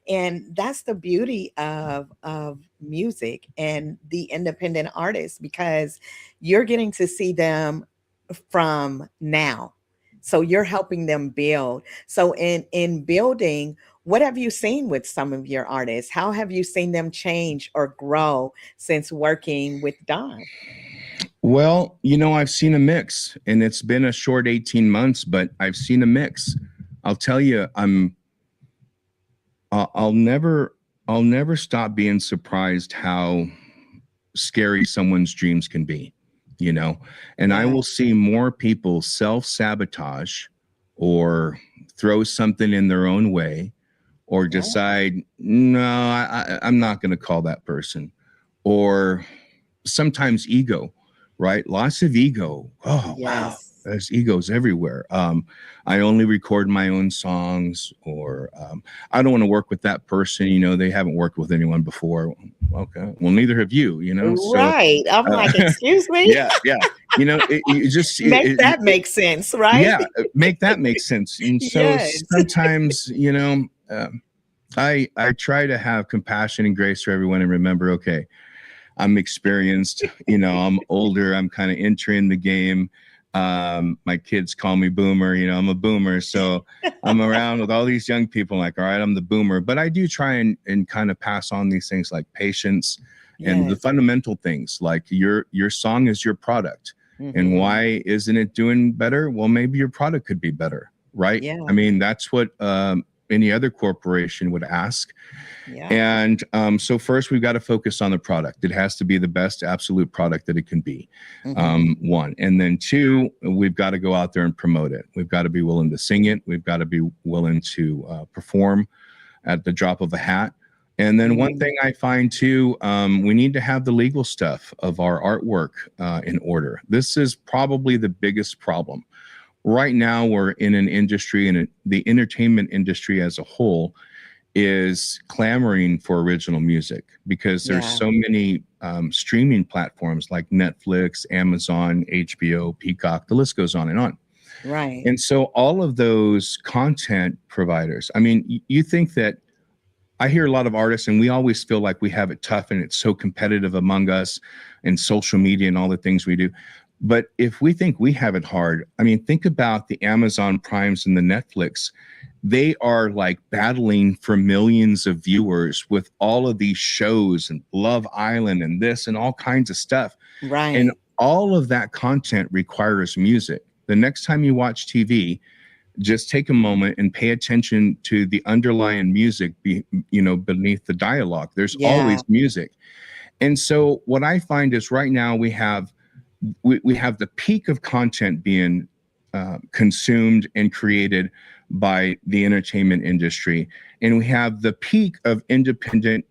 And that's the beauty of music and the independent artists, because you're getting to see them from now. So you're helping them build. So in building, what have you seen with some of your artists? How have you seen them change or grow since working with Don? Well, I've seen a mix, and it's been a short 18 months, but I've seen a mix. I'll tell you, I'll never stop being surprised how scary someone's dreams can be, you know, and I Yeah. will see more people self-sabotage or throw something in their own way or Yeah. decide, no, I'm not going to call that person, or sometimes ego, right? Lots of ego. Oh, wow. Yes. There's egos everywhere. I only record my own songs, or I don't want to work with that person. They haven't worked with anyone before. Okay. Well, neither have you, So, Right. I'm like, uh, excuse me? yeah, yeah. It just, Make that make sense, right? yeah, make that make sense. And so Yes. sometimes, I try to have compassion and grace for everyone and remember, okay, I'm experienced, I'm older, I'm kind of entering the game. My kids call me boomer, I'm a boomer. So I'm around with all these young people, like, all right, I'm the boomer. But I do try and kind of pass on these things like patience and the Yes. fundamental things, like your song is your product. And Hmm. why isn't it doing better? Well, maybe your product could be better, right? I Yeah. mean, that's what any other corporation would ask. Yeah. And so first, we've got to focus on the product. It has to be the best absolute product that it can be. Hmm. One. And then two, we've got to go out there and promote it. We've got to be willing to sing it. We've got to be willing to perform at the drop of a hat. And then one Mm. thing I find too, we need to have the legal stuff of our artwork in order. This is probably the biggest problem. Right now, we're in an industry, and the entertainment industry as a whole is clamoring for original music because there's Yeah. so many streaming platforms like Netflix, Amazon, HBO, Peacock, the list goes on and on. Right. And so all of those content providers, I mean, you think that I hear a lot of artists, and we always feel like we have it tough and it's so competitive among us and social media and all the things we do. But if we think we have it hard, I mean, think about the Amazon Primes and the Netflix. They are like battling for millions of viewers with all of these shows and Love Island and this and all kinds of stuff. And Right. all of that content requires music. The next time you watch TV, just take a moment and pay attention to the underlying music beneath the dialogue. There's Yeah. always music. And so what I find is right now we have the peak of content being consumed and created by the entertainment industry, and we have the peak of independent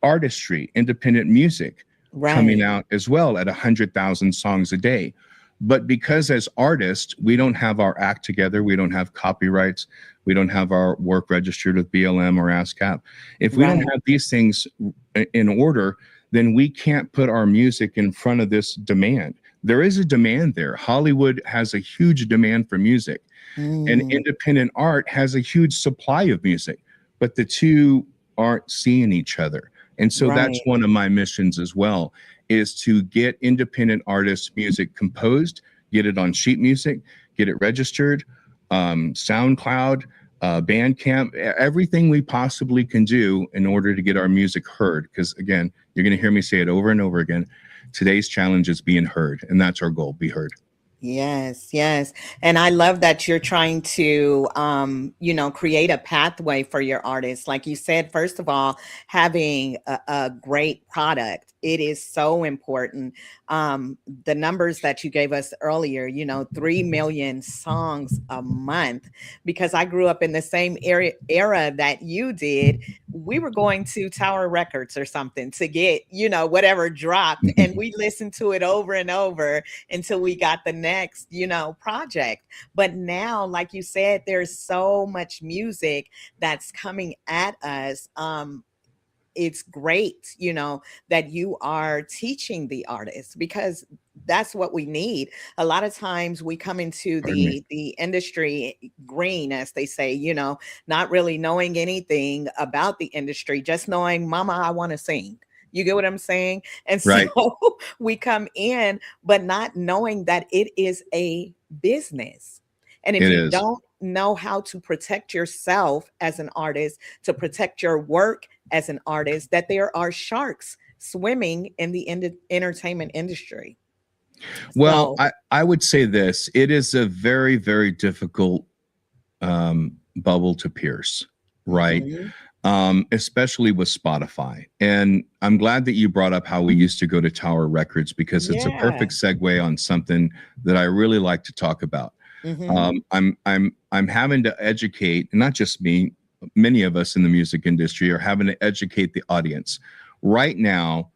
artistry, independent music coming Right. out as well at 100,000 songs a day. But because as artists, we don't have our act together, we don't have copyrights, we don't have our work registered with BLM or ASCAP. If we don't Right. have these things in order, then we can't put our music in front of this demand. There is a demand there. Hollywood has a huge demand for music, and Mm. independent art has a huge supply of music, but the two aren't seeing each other. And so that's Right. one of my missions as well, is to get independent artists music composed, get it on sheet music, get it registered, SoundCloud, Bandcamp, everything we possibly can do in order to get our music heard. Because again, you're going to hear me say it over and over again. Today's challenge is being heard, and that's our goal: be heard. Yes, yes. And I love that you're trying to, create a pathway for your artists. Like you said, first of all, having a great product, it is so important. The numbers that you gave us earlier, 3 million songs a month, because I grew up in the same era that you did. We were going to Tower Records or something to get, whatever dropped, and we listened to it over and over until we got the next, project. But now, like you said, there's so much music that's coming at us. It's great, that you are teaching the artists, because that's what we need. A lot of times we come into Pardon me. the industry green, as they say, not really knowing anything about the industry, just knowing, mama, I want to sing. You get what I'm saying? And so Right. we come in, but not knowing that it is a business. And if It you is. don't know how to protect yourself as an artist, to protect your work as an artist, that there are sharks swimming in the entertainment industry. Well, So, I would say this: it is a very, very difficult bubble to pierce, right? mhm, Especially with Spotify. And I'm glad that you brought up how we used to go to Tower Records because it's a yeah. perfect segue on something that I really like to talk about. Hmm. I'm having to educate, not just me, many of us in the music industry are having to educate the audience. Right now,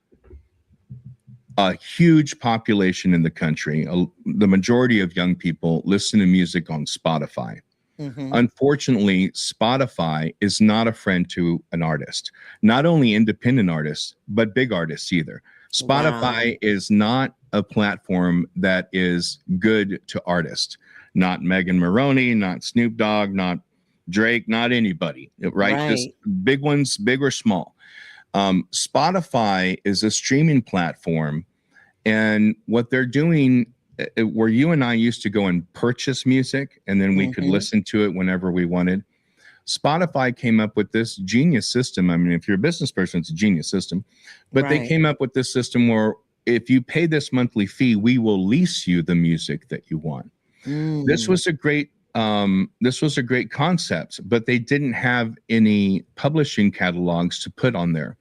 a huge population in the country, the majority of young people listen to music on Spotify. Hmm. Unfortunately, Spotify is not a friend to an artist, not only independent artists, but big artists either. Wow. Spotify is not a platform that is good to artists, not Megan Maroney, not Snoop Dogg, not Drake, not anybody, right? Just Right. big ones, big or small. Spotify is a streaming platform, and what they're doing, where you and I used to go and purchase music and then we could Hmm. listen to it whenever we wanted. Spotify came up with this genius system. I mean, if you're a business person, it's a genius system. But they Right. came up with this system where if you pay this monthly fee, we will lease you the music that you want. This Mm. was a great this was a great concept, but they didn't have any publishing catalogs to put on there.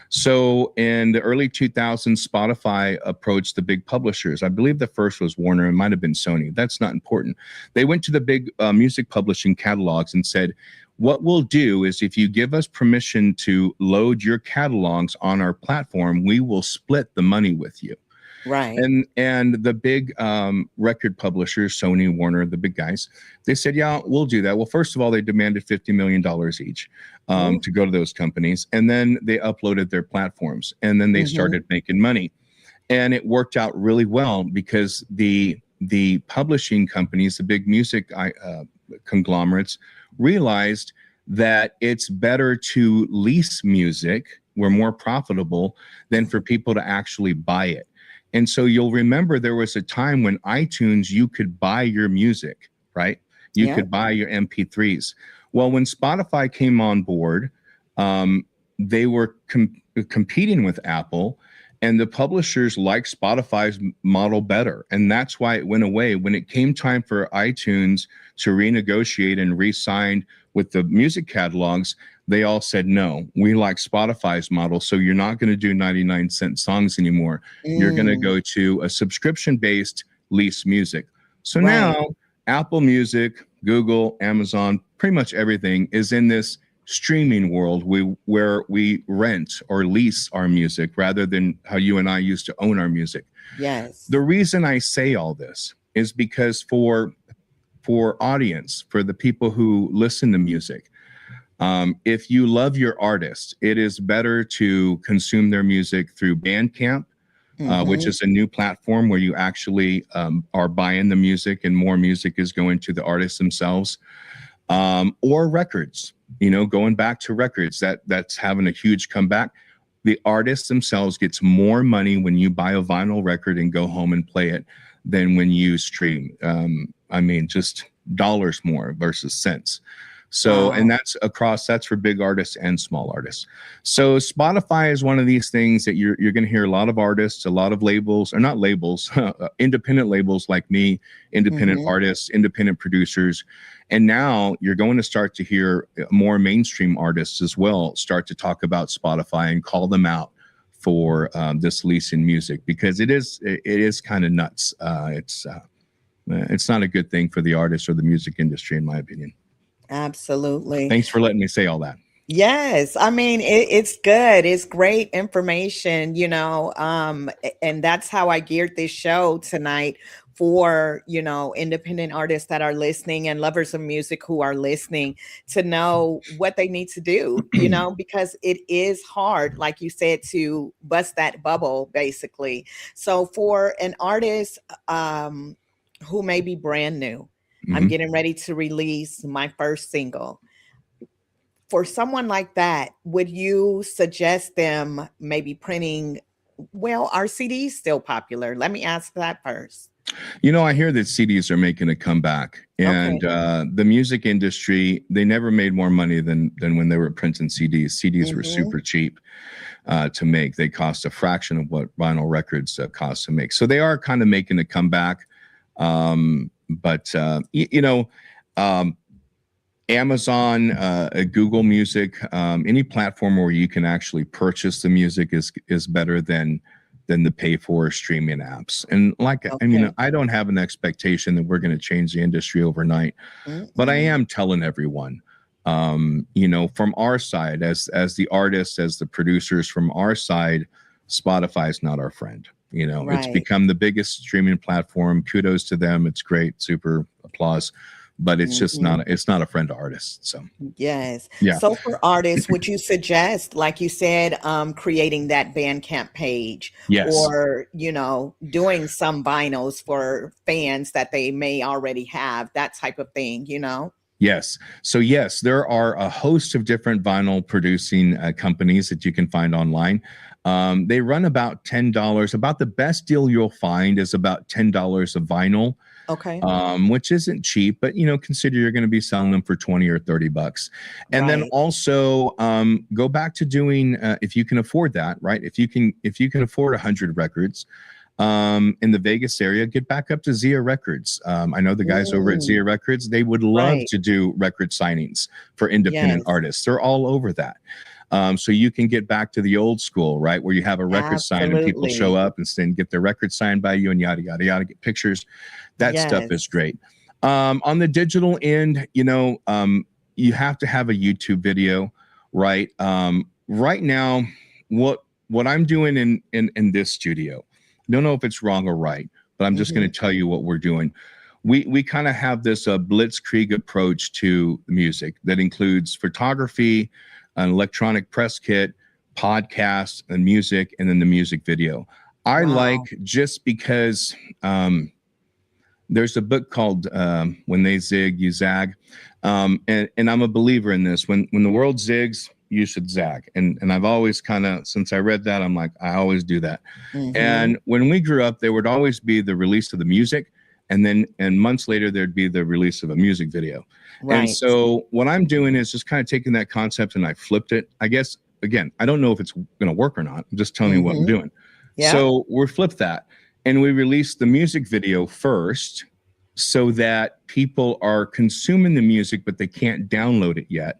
So in the early 2000s, Spotify approached the big publishers. I believe the first was Warner. It might have been Sony. That's not important. They went to the big music publishing catalogs and said, what we'll do is if you give us permission to load your catalogs on our platform, we will split the money with you. Right. And the big record publishers, Sony, Warner, the big guys, they said, yeah, we'll do that. Well, first of all, they demanded $50 million each Oh. to go to those companies, and then they uploaded their platforms, and then they Hmm. started making money, and it worked out really well because the publishing companies, the big music conglomerates, realized that it's better to lease music. We're more profitable than for people to actually buy it. And so you'll remember there was a time when iTunes, you could buy your music, right? You Yep. could buy your MP3s. Well, when Spotify came on board, they were competing with Apple, and the publishers liked Spotify's model better. And that's why it went away. When it came time for iTunes to renegotiate and re sign with the music catalogs, they all said, no, we like Spotify's model. So you're not going to do 99-cent songs anymore. You're going to Mm. go to a subscription based lease music. So Right. now Apple Music, Google, Amazon, pretty much everything is in this streaming world where we rent or lease our music rather than how you and I used to own our music. Yes. The reason I say all this is because for audience, for the people who listen to music, if you love your artist, it is better to consume their music through Bandcamp, which Hmm. is a new platform where you actually are buying the music and more music is going to the artists themselves, or records. You know, going back to records, that's having a huge comeback. The artists themselves gets more money when you buy a vinyl record and go home and play it than when you stream. I mean, just dollars more versus cents. So, and Wow. that's for big artists and small artists. So Spotify is one of these things that you're going to hear a lot of artists, a lot of labels, or not labels, independent labels like me, independent Hmm. artists, independent producers. And now you're going to start to hear more mainstream artists as well start to talk about Spotify and call them out for this lease in music, because it is kind of nuts. It's not a good thing for the artist or the music industry, in my opinion. Absolutely. Thanks for letting me say all that. Yes, I mean it's good. It's great information, and that's how I geared this show tonight for, independent artists that are listening and lovers of music who are listening to know what they need to do, because it is hard, like you said, to bust that bubble basically. So for an artist who may be brand new, I'm Mhm. getting ready to release my first single. For someone like that, would you suggest them maybe printing? Well, are CDs still popular? Let me ask that first. You know, I hear that CDs are making a comeback, and Okay. the music industry, they never made more money than when they were printing CDs. CDs were Mm-hmm. super cheap to make. They cost a fraction of what vinyl records cost to make. So they are kind of making a comeback. But you know, um, Amazon, Google Music, any platform where you can actually purchase the music is better than the pay for streaming apps. And like, I mean, Okay. I don't have an expectation that we're going to change the industry overnight, but I Mm-mm. am telling everyone, you know, from our side, as the artists, as the producers, from our side, Spotify is not our friend. You know, it's Right. become the biggest streaming platform. Kudos to them. It's great. Super applause. But it's just Mm-hmm. not, it's not a friend to artists. So Yes. yeah. So for artists, would you suggest, like you said, creating that Bandcamp page Yes. or, doing some vinyls for fans that they may already have, that type of thing, Yes. So yes, there are a host of different vinyl producing companies that you can find online. They run about $10. About the best deal you'll find is about $10 a vinyl, Okay. which isn't cheap, but you know, consider you're going to be selling them for 20 or 30 bucks. And then Right. also go back to doing if you can afford that, right? If you can afford 100 records in the Vegas area, get back up to Zia Records. I know the guys over at Mm, Zia Records, they would love right. to do record signings for independent Yes. artists. They're all over that. So you can get back to the old school, right? Where you have a record sign and people show Absolutely. up and then get their record signed by you and yada, yada, yada, get pictures. That stuff Yes. is great. On the digital end, you know, you have to have a YouTube video, right? Right now, what I'm doing in this studio, I don't know if it's wrong or right, but I'm just going Hmm. to tell you what we're doing. We kind of have this blitzkrieg approach to music that includes photography, an electronic press kit, podcasts, and music, and then the music video. I Wow. like just because there's a book called When They Zig, You Zag. And I'm a believer in this. When the world zigs, you should zag. And I've always kind of, since I read that, I'm like, I always do that. Hmm. And when we grew up, there would always be the release of the music. And months later, there'd be the release of a music video. And Right. so what I'm doing is just kind of taking that concept and I flipped it. I guess, again, I don't know if it's going to work or not. I'm just telling you what I'm Hmm. doing. Yep. So we flipped that and we released the music video first so that people are consuming the music, but they can't download it yet.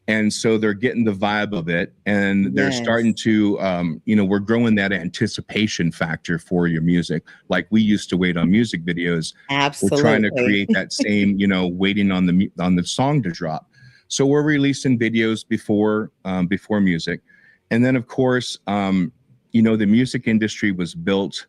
And so they're getting the vibe of it and they're starting Yes. to, you know, we're growing that anticipation factor for your music. Like we used to wait on music videos. We're trying to Absolutely. create that same, you know, waiting on the song to drop. So we're releasing videos before music. And then of course, you know, the music industry was built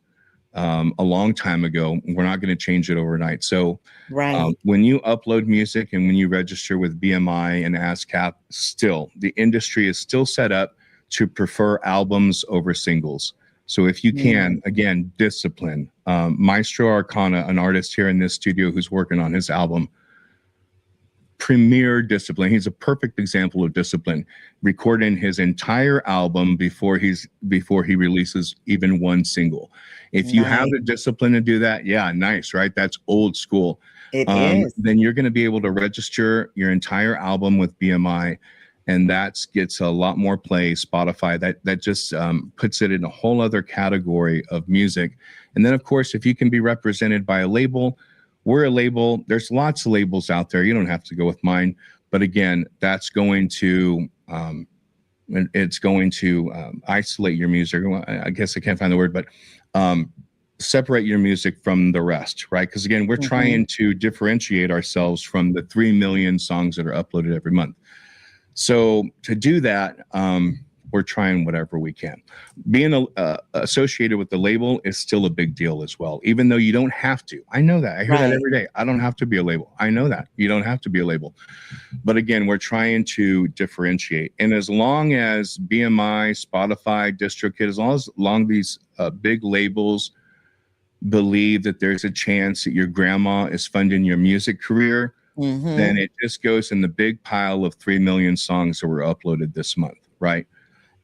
a long time ago. We're not going to change it overnight. So Right. when you upload music and when you register with BMI and ASCAP, still the industry is still set up to prefer albums over singles. So if you can, Mm. again, discipline. Maestro Arcana, an artist here in this studio who's working on his album, premier discipline. He's a perfect example of discipline, recording his entire album before he releases even one single. If you have Nice. the discipline to do that, yeah, nice, right? That's old school. It is. Then you're going to be able to register your entire album with BMI, and that gets a lot more play. Spotify, that just puts it in a whole other category of music. And then of course, if you can be represented by a label, we're a label. There's lots of labels out there. You don't have to go with mine. But again, that's going to it's going to isolate your music. I guess I can't find the word, but separate your music from the rest, right? Because again, we're Mhm. trying to differentiate ourselves from the 3 million songs that are uploaded every month. So to do that, we're trying whatever we can. Being associated with the label is still a big deal as well, even though you don't have to. I know that. I hear that Right. every day. I don't have to be a label. I know that. You don't have to be a label. But again, we're trying to differentiate. And as long as BMI, Spotify, DistroKid, as long as these big labels believe that there's a chance that your grandma is funding your music career, then Mhm. it just goes in the big pile of 3 million songs that were uploaded this month, right?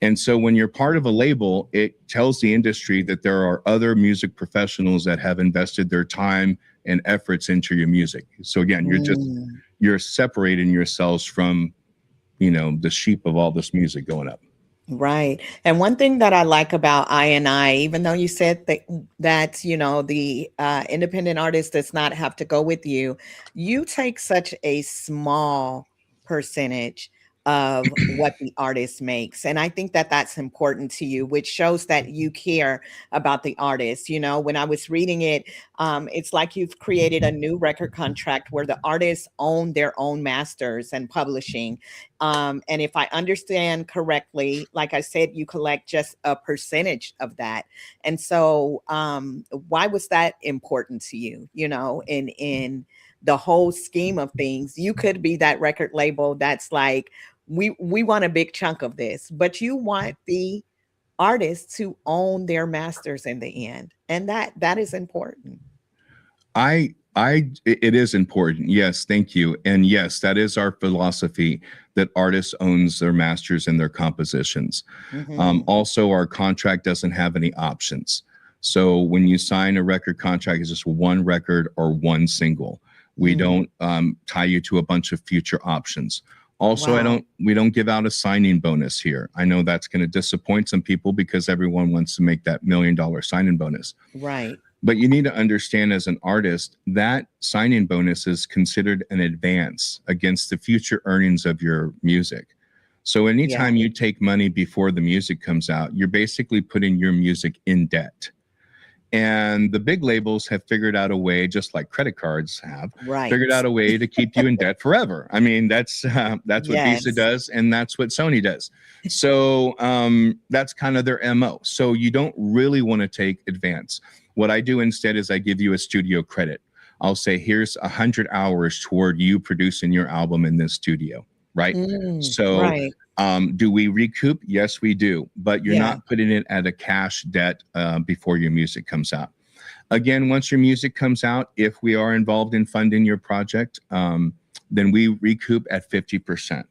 And so when you're part of a label, it tells the industry that there are other music professionals that have invested their time and efforts into your music. So again, you're separating yourselves from, the sheep of all this music going up. Right. And one thing that I like about I&I, even though you said that the independent artist does not have to go with you, you take such a small percentage of what the artist makes. And I think that that's important to you, which shows that you care about the artist. When I was reading it, it's like you've created a new record contract where the artists own their own masters and publishing. And if I understand correctly, like I said, you collect just a percentage of that. And so why was that important to you, in the whole scheme of things? You could be that record label that's like, we want a big chunk of this, but you want the artists to own their masters in the end. And that is important. It is important. Yes. Thank you. And yes, that is our philosophy, that artists owns their masters and their compositions. Also, our contract doesn't have any options. So when you sign a record contract, it's just one record or one single. We don't tie you to a bunch of future options. Also, Wow. we don't give out a signing bonus here. I know that's going to disappoint some people because everyone wants to make that $1 million signing bonus. Right. But you need to understand, as an artist, that signing bonus is considered an advance against the future earnings of your music. So anytime you take money before the music comes out, you're basically putting your music in debt. And the big labels have figured out a way, just like credit cards have, figured out a way to keep you in debt forever. I mean, that's what Visa does, and that's what Sony does. So that's kind of their MO. So you don't really want to take advance. What I do instead is I give you a studio credit. I'll say, here's 100 hours toward you producing your album in this studio, right? Do we recoup? Yes, we do. But you're not putting it at a cash debt before your music comes out. Again, once your music comes out, if we are involved in funding your project, then we recoup at 50%.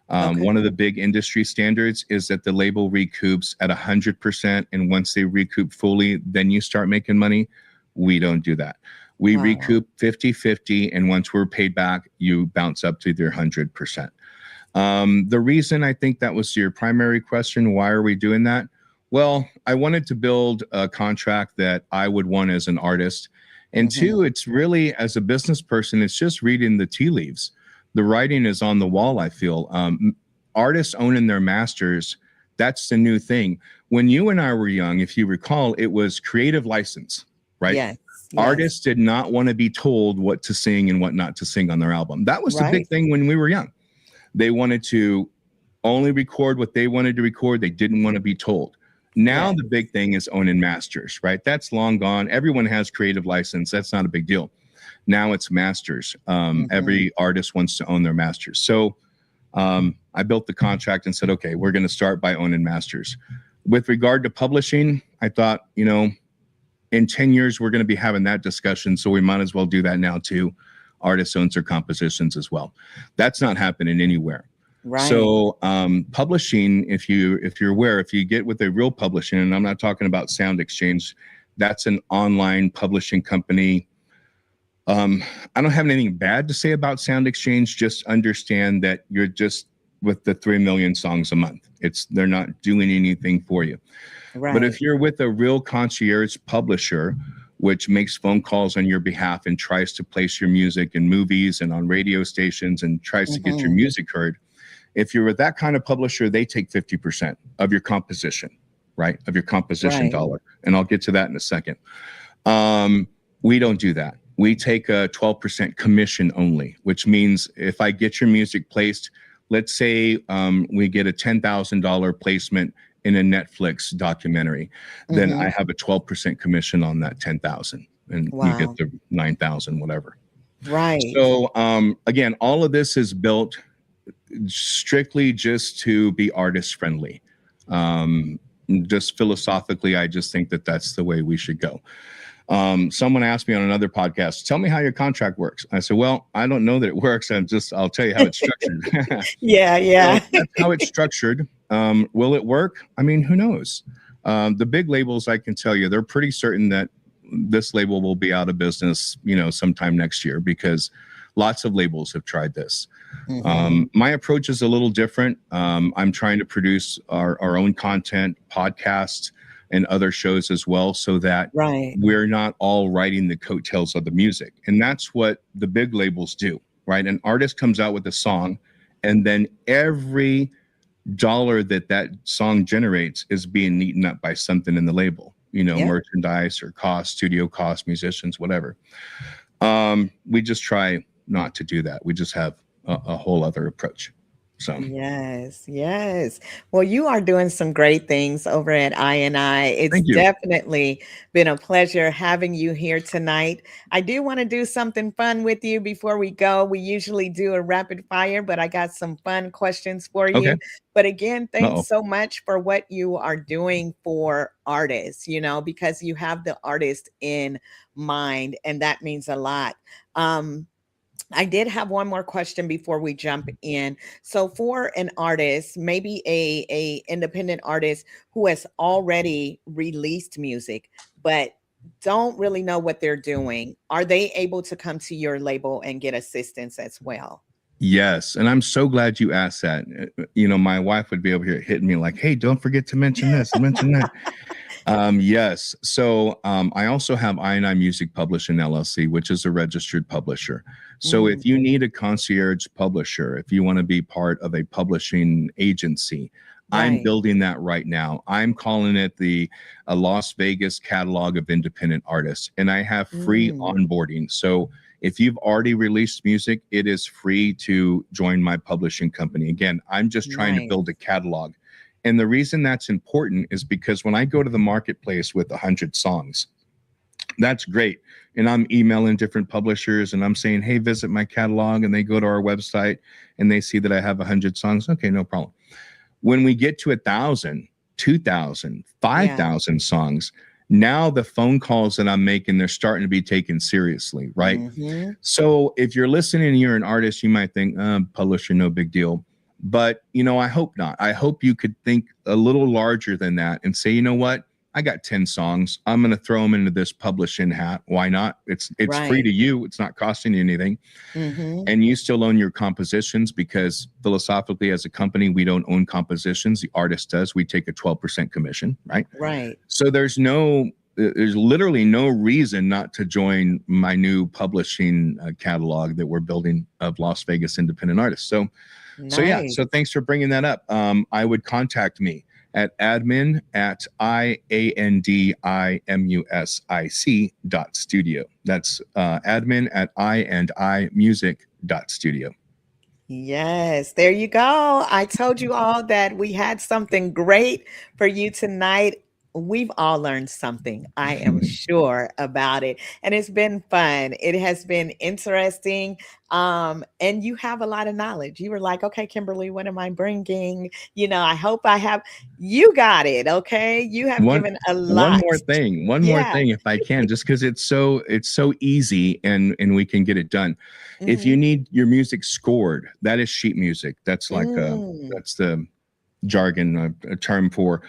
One of the big industry standards is that the label recoups at 100%. And once they recoup fully, then you start making money. We don't do that. We recoup 50-50. And once we're paid back, you bounce up to their 100%. The reason, I think that was your primary question, why are we doing that? Well, I wanted to build a contract that I would want as an artist. And two, it's really, as a business person, it's just reading the tea leaves. The writing is on the wall, I feel. Artists owning their masters, that's the new thing. When you and I were young, if you recall, it was creative license, right? Yes. Artists did not want to be told what to sing and what not to sing on their album. That was the big thing when we were young. They wanted to only record what they wanted to record. They didn't want to be told. Now the big thing is owning masters, right? That's long gone. Everyone has creative license. That's not a big deal. Now it's masters. Every artist wants to own their masters. So I built the contract and said, okay, we're going to start by owning masters. With regard to publishing, I thought, in 10 years, we're going to be having that discussion. So we might as well do that now too. Artists owns their compositions as well. That's not happening anywhere. Right. So publishing, if you're aware, if you get with a real publishing, and I'm not talking about Sound Exchange, that's an online publishing company. I don't have anything bad to say about Sound Exchange. Just understand that you're just with the 3 million songs a month. They're not doing anything for you. Right. But if you're with a real concierge publisher, which makes phone calls on your behalf and tries to place your music in movies and on radio stations and tries to get your music heard, if you're with that kind of publisher, they take 50% of your composition, right? Of your composition dollar. And I'll get to that in a second. We don't do that. We take a 12% commission only, which means if I get your music placed, let's say we get a $10,000 placement in a Netflix documentary, then I have a 12% commission on that 10,000, and you get the 9,000, whatever. Right. So again, all of this is built strictly just to be artist friendly. Just philosophically, I just think that that's the way we should go. Someone asked me on another podcast, tell me how your contract works. I said, well, I don't know that it works. I'll tell you how it's structured. Yeah. So that's how it's structured. Will it work? I mean, who knows? The big labels, I can tell you, they're pretty certain that this label will be out of business, sometime next year, because lots of labels have tried this. My approach is a little different. I'm trying to produce our own content, podcasts, and other shows as well, so that Right. we're not all riding the coattails of the music. And that's what the big labels do, right? An artist comes out with a song, and then every dollar that song generates is being eaten up by something in the label, Yep. merchandise or cost, studio costs, musicians, whatever. We just try not to do that. We just have a whole other approach. So Yes, yes. Well, you are doing some great things over at I&I. It's thank you. definitely been a pleasure having you here tonight. I do want to do something fun with you before we go. We usually do a rapid fire, but I got some fun questions for Okay. you. But again, thanks Uh-oh. so much for what you are doing for artists, because you have the artist in mind, and that means a lot. I did have one more question before we jump in. So for an artist, maybe a independent artist who has already released music, but don't really know what they're doing, are they able to come to your label and get assistance as well? Yes, and I'm so glad you asked that. My wife would be over here hitting me like, "Hey, don't forget to mention this, mention that." Yes. So I also have I&I Music Publishing LLC, which is a registered publisher. So Mm, if you need a concierge publisher, if you want to be part of a publishing agency, I'm right. building that right now. I'm calling it the Las Vegas Catalog of Independent Artists, and I have free Mm, onboarding. So if you've already released music, it is free to join my publishing company. Again, I'm just trying to nice. build a catalog. And the reason that's important is because when I go to the marketplace with 100 songs, that's great. And I'm emailing different publishers and I'm saying, hey, visit my catalog. And they go to our website and they see that I have 100 songs. Okay, no problem. When we get to 1,000, 2,000, five Yeah. thousand songs, now the phone calls that I'm making, they're starting to be taken seriously, right? Hmm. So if you're listening and you're an artist, you might think, publisher, no big deal. But, I hope not. I hope you could think a little larger than that and say, you know what? I got 10 songs. I'm going to throw them into this publishing hat. Why not? It's free Right. to you. It's not costing you anything. Hmm. And you still own your compositions, because philosophically as a company, we don't own compositions. The artist does. We take a 12% commission, right? Right. So there's literally no reason not to join my new publishing catalog that we're building of Las Vegas independent artists. So yeah, Nice. so thanks for bringing that up. I would contact me at admin@IANDIMUSIC.studio. That's admin@IandImusic.studio. Yes, there you go. I told you all that we had something great for you tonight. We've all learned something, I am sure about it. And it's been fun. It has been interesting. And you have a lot of knowledge. You were like, okay, Kimberly, what am I bringing? I hope I have, you got it. Okay. You have one given a one lot. more thing, Yeah. if I can, just because it's so easy and we can get it done. If you Hmm. need your music scored, that is sheet music. That's Mm, that's the jargon, a term for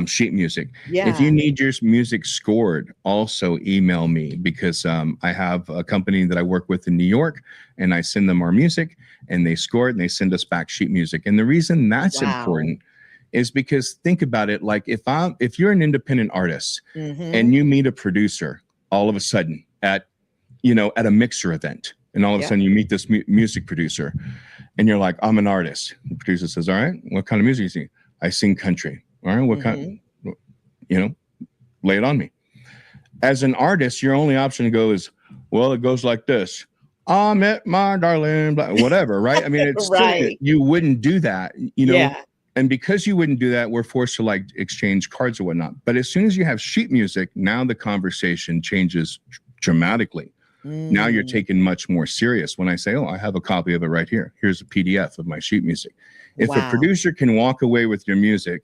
sheet music. If you yeah. need your music scored, also email me, because I have a company that I work with in New York, and I send them our music and they score it and they send us back sheet music. And the reason that's Wow. important is because, think about it, like if you're an independent artist Hmm. and you meet a producer all of a sudden at a mixer event, and all of a Yep. sudden you meet this music producer and you're like, I'm an artist. The producer says, all right, what kind of music you sing? I sing country. All right, what Hmm. kind? Lay it on me. As an artist, your only option to go is, well, it goes like this. I met my darling, whatever, right? I mean, it's silly. Right. You wouldn't do that, Yeah. and because you wouldn't do that, we're forced to like exchange cards or whatnot. But as soon as you have sheet music, now the conversation changes dramatically. Now you're Mm, taken much more serious. When I say, oh, I have a copy of it right here. Here's a PDF of my sheet music. If a wow. producer can walk away with your music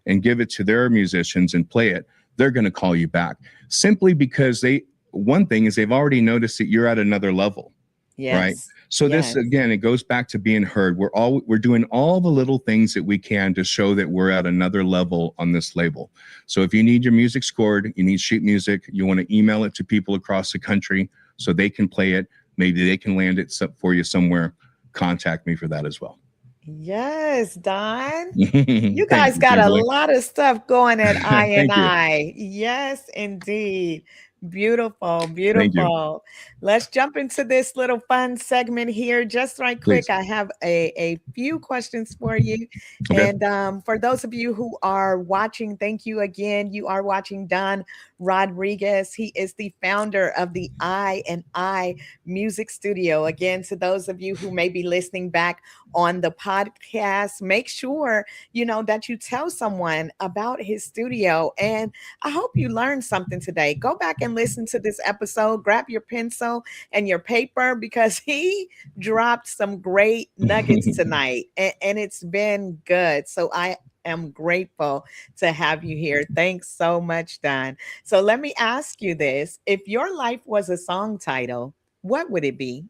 and give it to their musicians and play it, they're going to call you back, simply because one thing is they've already noticed that you're at another level, right? Yes. So this, Yes. again, it goes back to being heard. We're doing all the little things that we can to show that we're at another level on this label. So if you need your music scored, you need sheet music, you want to email it to people across the country so they can play it, maybe they can land it for you somewhere, contact me for that as well. Yes, Don. You Thank guys you, got a Kimberly. lot of stuff going at I and Thank you. I. Yes, indeed. Beautiful, Thank you. beautiful. Let's jump into this little fun segment here. Just right quick, Please. I have a few questions for you. Okay. And for those of you who are watching, thank you again. You are watching Don Rodriguez. He is the founder of the I&I Music Studio. Again, to those of you who may be listening back on the podcast, make sure that you tell someone about his studio. And I hope you learned something today. Go back and listen to this episode, grab your pencil and your paper, because he dropped some great nuggets tonight, and it's been good. So I am grateful to have you here. Thanks so much, Don. So let me ask you this. If your life was a song title, what would it be?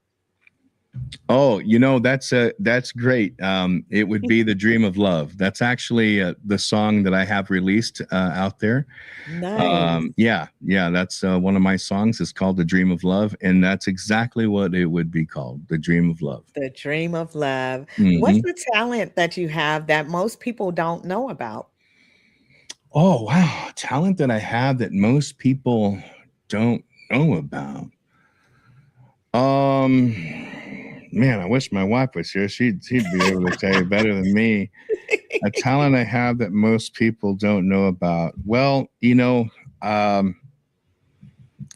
Oh, that's great. It would be "The Dream of Love." That's actually the song that I have released out there. Nice. Yeah, that's one of my songs. It's called "The Dream of Love," and that's exactly what it would be called, "The Dream of Love." The dream of love. What's Hmm. the talent that you have that most people don't know about? Oh, wow, talent that I have that most people don't know about. Um, Man, I wish my wife was here. She'd be able to tell you better than me. A talent I have that most people don't know about. Well, um,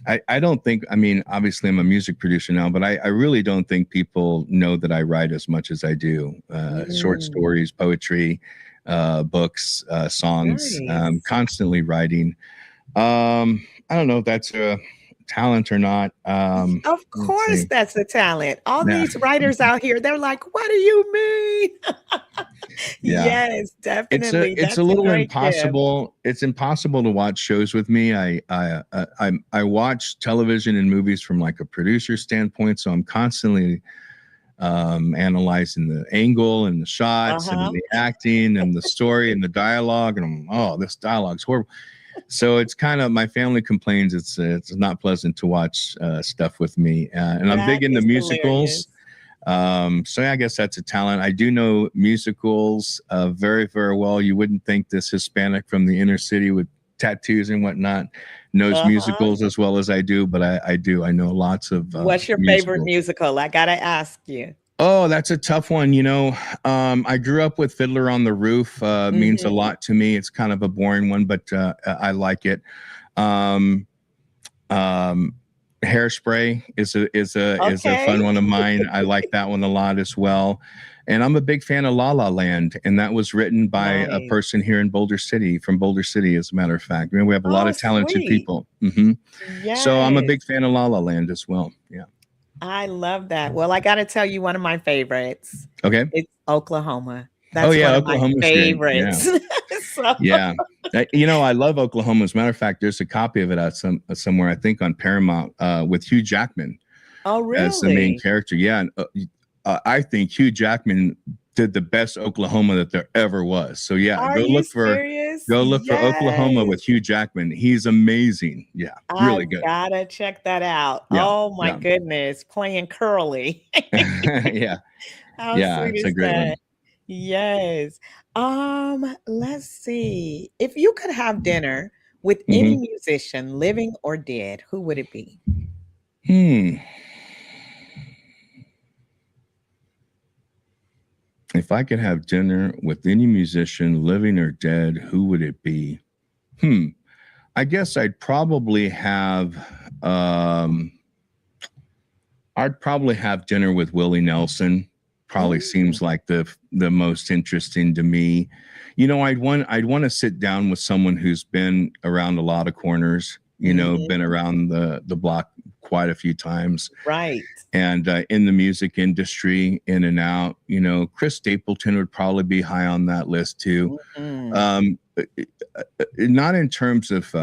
I don't think, I mean, obviously I'm a music producer now, but I really don't think people know that I write as much as I do. Short Mm, stories, poetry, books, songs, nice. constantly writing. I don't know if that's a talent or not. Of Let's course, see. that's a talent. All Yeah. these writers out here, they're like, what do you mean? Yeah. Yes, It's a definitely. it's a That's a little great gift. impossible. It's impossible to watch shows with me. I watch television and movies from like a producer standpoint, so I'm constantly analyzing the angle and the shots and Uh-huh. the acting and the story and the dialogue. And this dialogue's horrible. So it's kind of, my family complains it's not pleasant to watch stuff with me. And I'm That big into is hilarious. musicals. So yeah, I guess that's a talent. I do know musicals very, very well. You wouldn't think this Hispanic from the inner city with tattoos and whatnot knows Uh-huh. musicals as well as I do, but I do. I know lots of What's your favorite musicals. musical? I gotta ask you. Oh, that's a tough one. I grew up with Fiddler on the Roof. Means a Hmm. lot to me. It's kind of a boring one, but I like it. Um, um, Hairspray is a Okay. fun one of mine. I like that one a lot as well. And I'm a big fan of La La Land, and that was written by a Nice. person here in Boulder City, from Boulder City, as a matter of fact. I mean, we have a lot Oh, of talented sweet. people. So I'm a Yes. big fan of La La Land as well. Yeah. I love that. Well, I gotta tell you one of my favorites. Okay. It's Oklahoma. Oh That's yeah, one of my Oklahoma's great. Yeah. favorites. So Yeah. I love Oklahoma. As a matter of fact, there's a copy of it out somewhere, I think on Paramount, with Hugh Jackman oh, as the main really? character. Yeah. And, I think Hugh Jackman did the best Oklahoma that there ever was. So yeah, Are you serious? go look for Oklahoma Yes. with Hugh Jackman. He's amazing. Yeah. Really I've good. gotta check that out. Yeah. Oh my Yeah. goodness, playing Curly. Yeah. How Yeah. sweet It's a is great that? one. Yes. Let's see. If you could have dinner with any Hmm. musician, living or dead, who would it be? Hmm. If I could have dinner with any musician, living or dead, who would it be? Hmm. I guess um I'd probably have dinner with Willie Nelson. Probably Mm, seems like the most interesting to me. I'd want to sit down with someone who's been around a lot of corners, been mhm. around the block quite a few times, Right. and in the music industry, in and out. Chris Stapleton would probably be high on that list too. Mhm. Not in terms of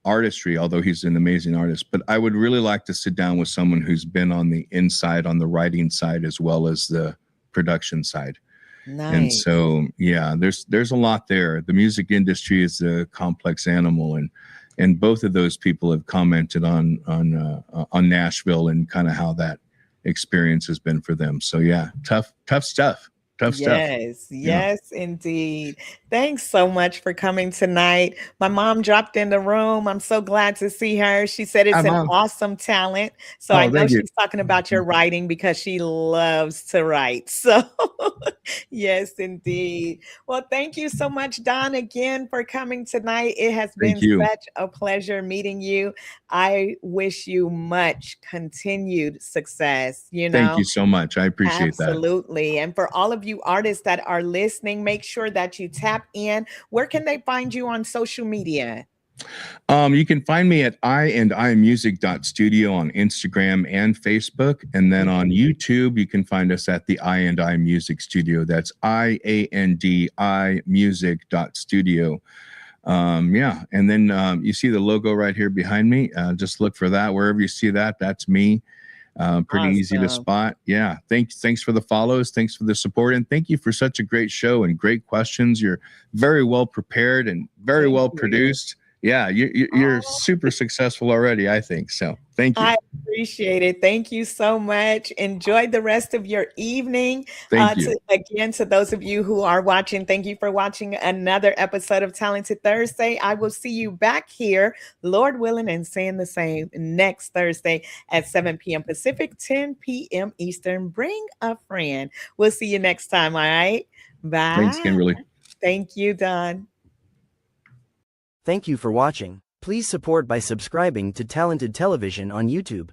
artistry, although he's an amazing artist. But I would really like to sit down with someone who's been on the inside, on the writing side, as well as the production side. And Nice. so, yeah, there's a lot there. The music industry is a complex animal, and both of those people have commented on Nashville and kind of how that experience has been for them. So yeah, tough stuff. Tough stuff. Yes, Yeah. yes, indeed. Thanks so much for coming tonight. My mom dropped in the room. I'm so glad to see her. She said Hi, it's an Mom. awesome talent. So I Oh, know thank you. she's talking about your writing because she loves to write. So, yes, indeed. Well, thank you so much, Don, again for coming tonight. It has been Thank you. such a pleasure meeting you. I wish you much continued success, Thank you so much. I appreciate that. Absolutely. And for all of you artists that are listening, make sure that you tap in. Where can they find you on social media? You can find me at I&I Music Studio on Instagram and Facebook. And then on YouTube, you can find us at the I&I Music Studio. That's IANDI Music Studio. Yeah. And then you see the logo right here behind me. Just look for that. Wherever you see that, that's me. Pretty easy to spot. Yeah. Thanks for the follows. Thanks for the support. And thank you for such a great show and great questions. You're very well prepared and very well produced. Yeah. You're super successful already, I think. So thank you. I appreciate it. Thank you so much. Enjoy the rest of your evening. Thank you. To those of you who are watching, thank you for watching another episode of Talented Thursday. I will see you back here, Lord willing, and saying the same next Thursday at 7 p.m. Pacific, 10 p.m. Eastern. Bring a friend. We'll see you next time. All right. Bye. Thanks, Kimberly. Thank you, Don. Thank you for watching. Please support by subscribing to Talented Television on YouTube.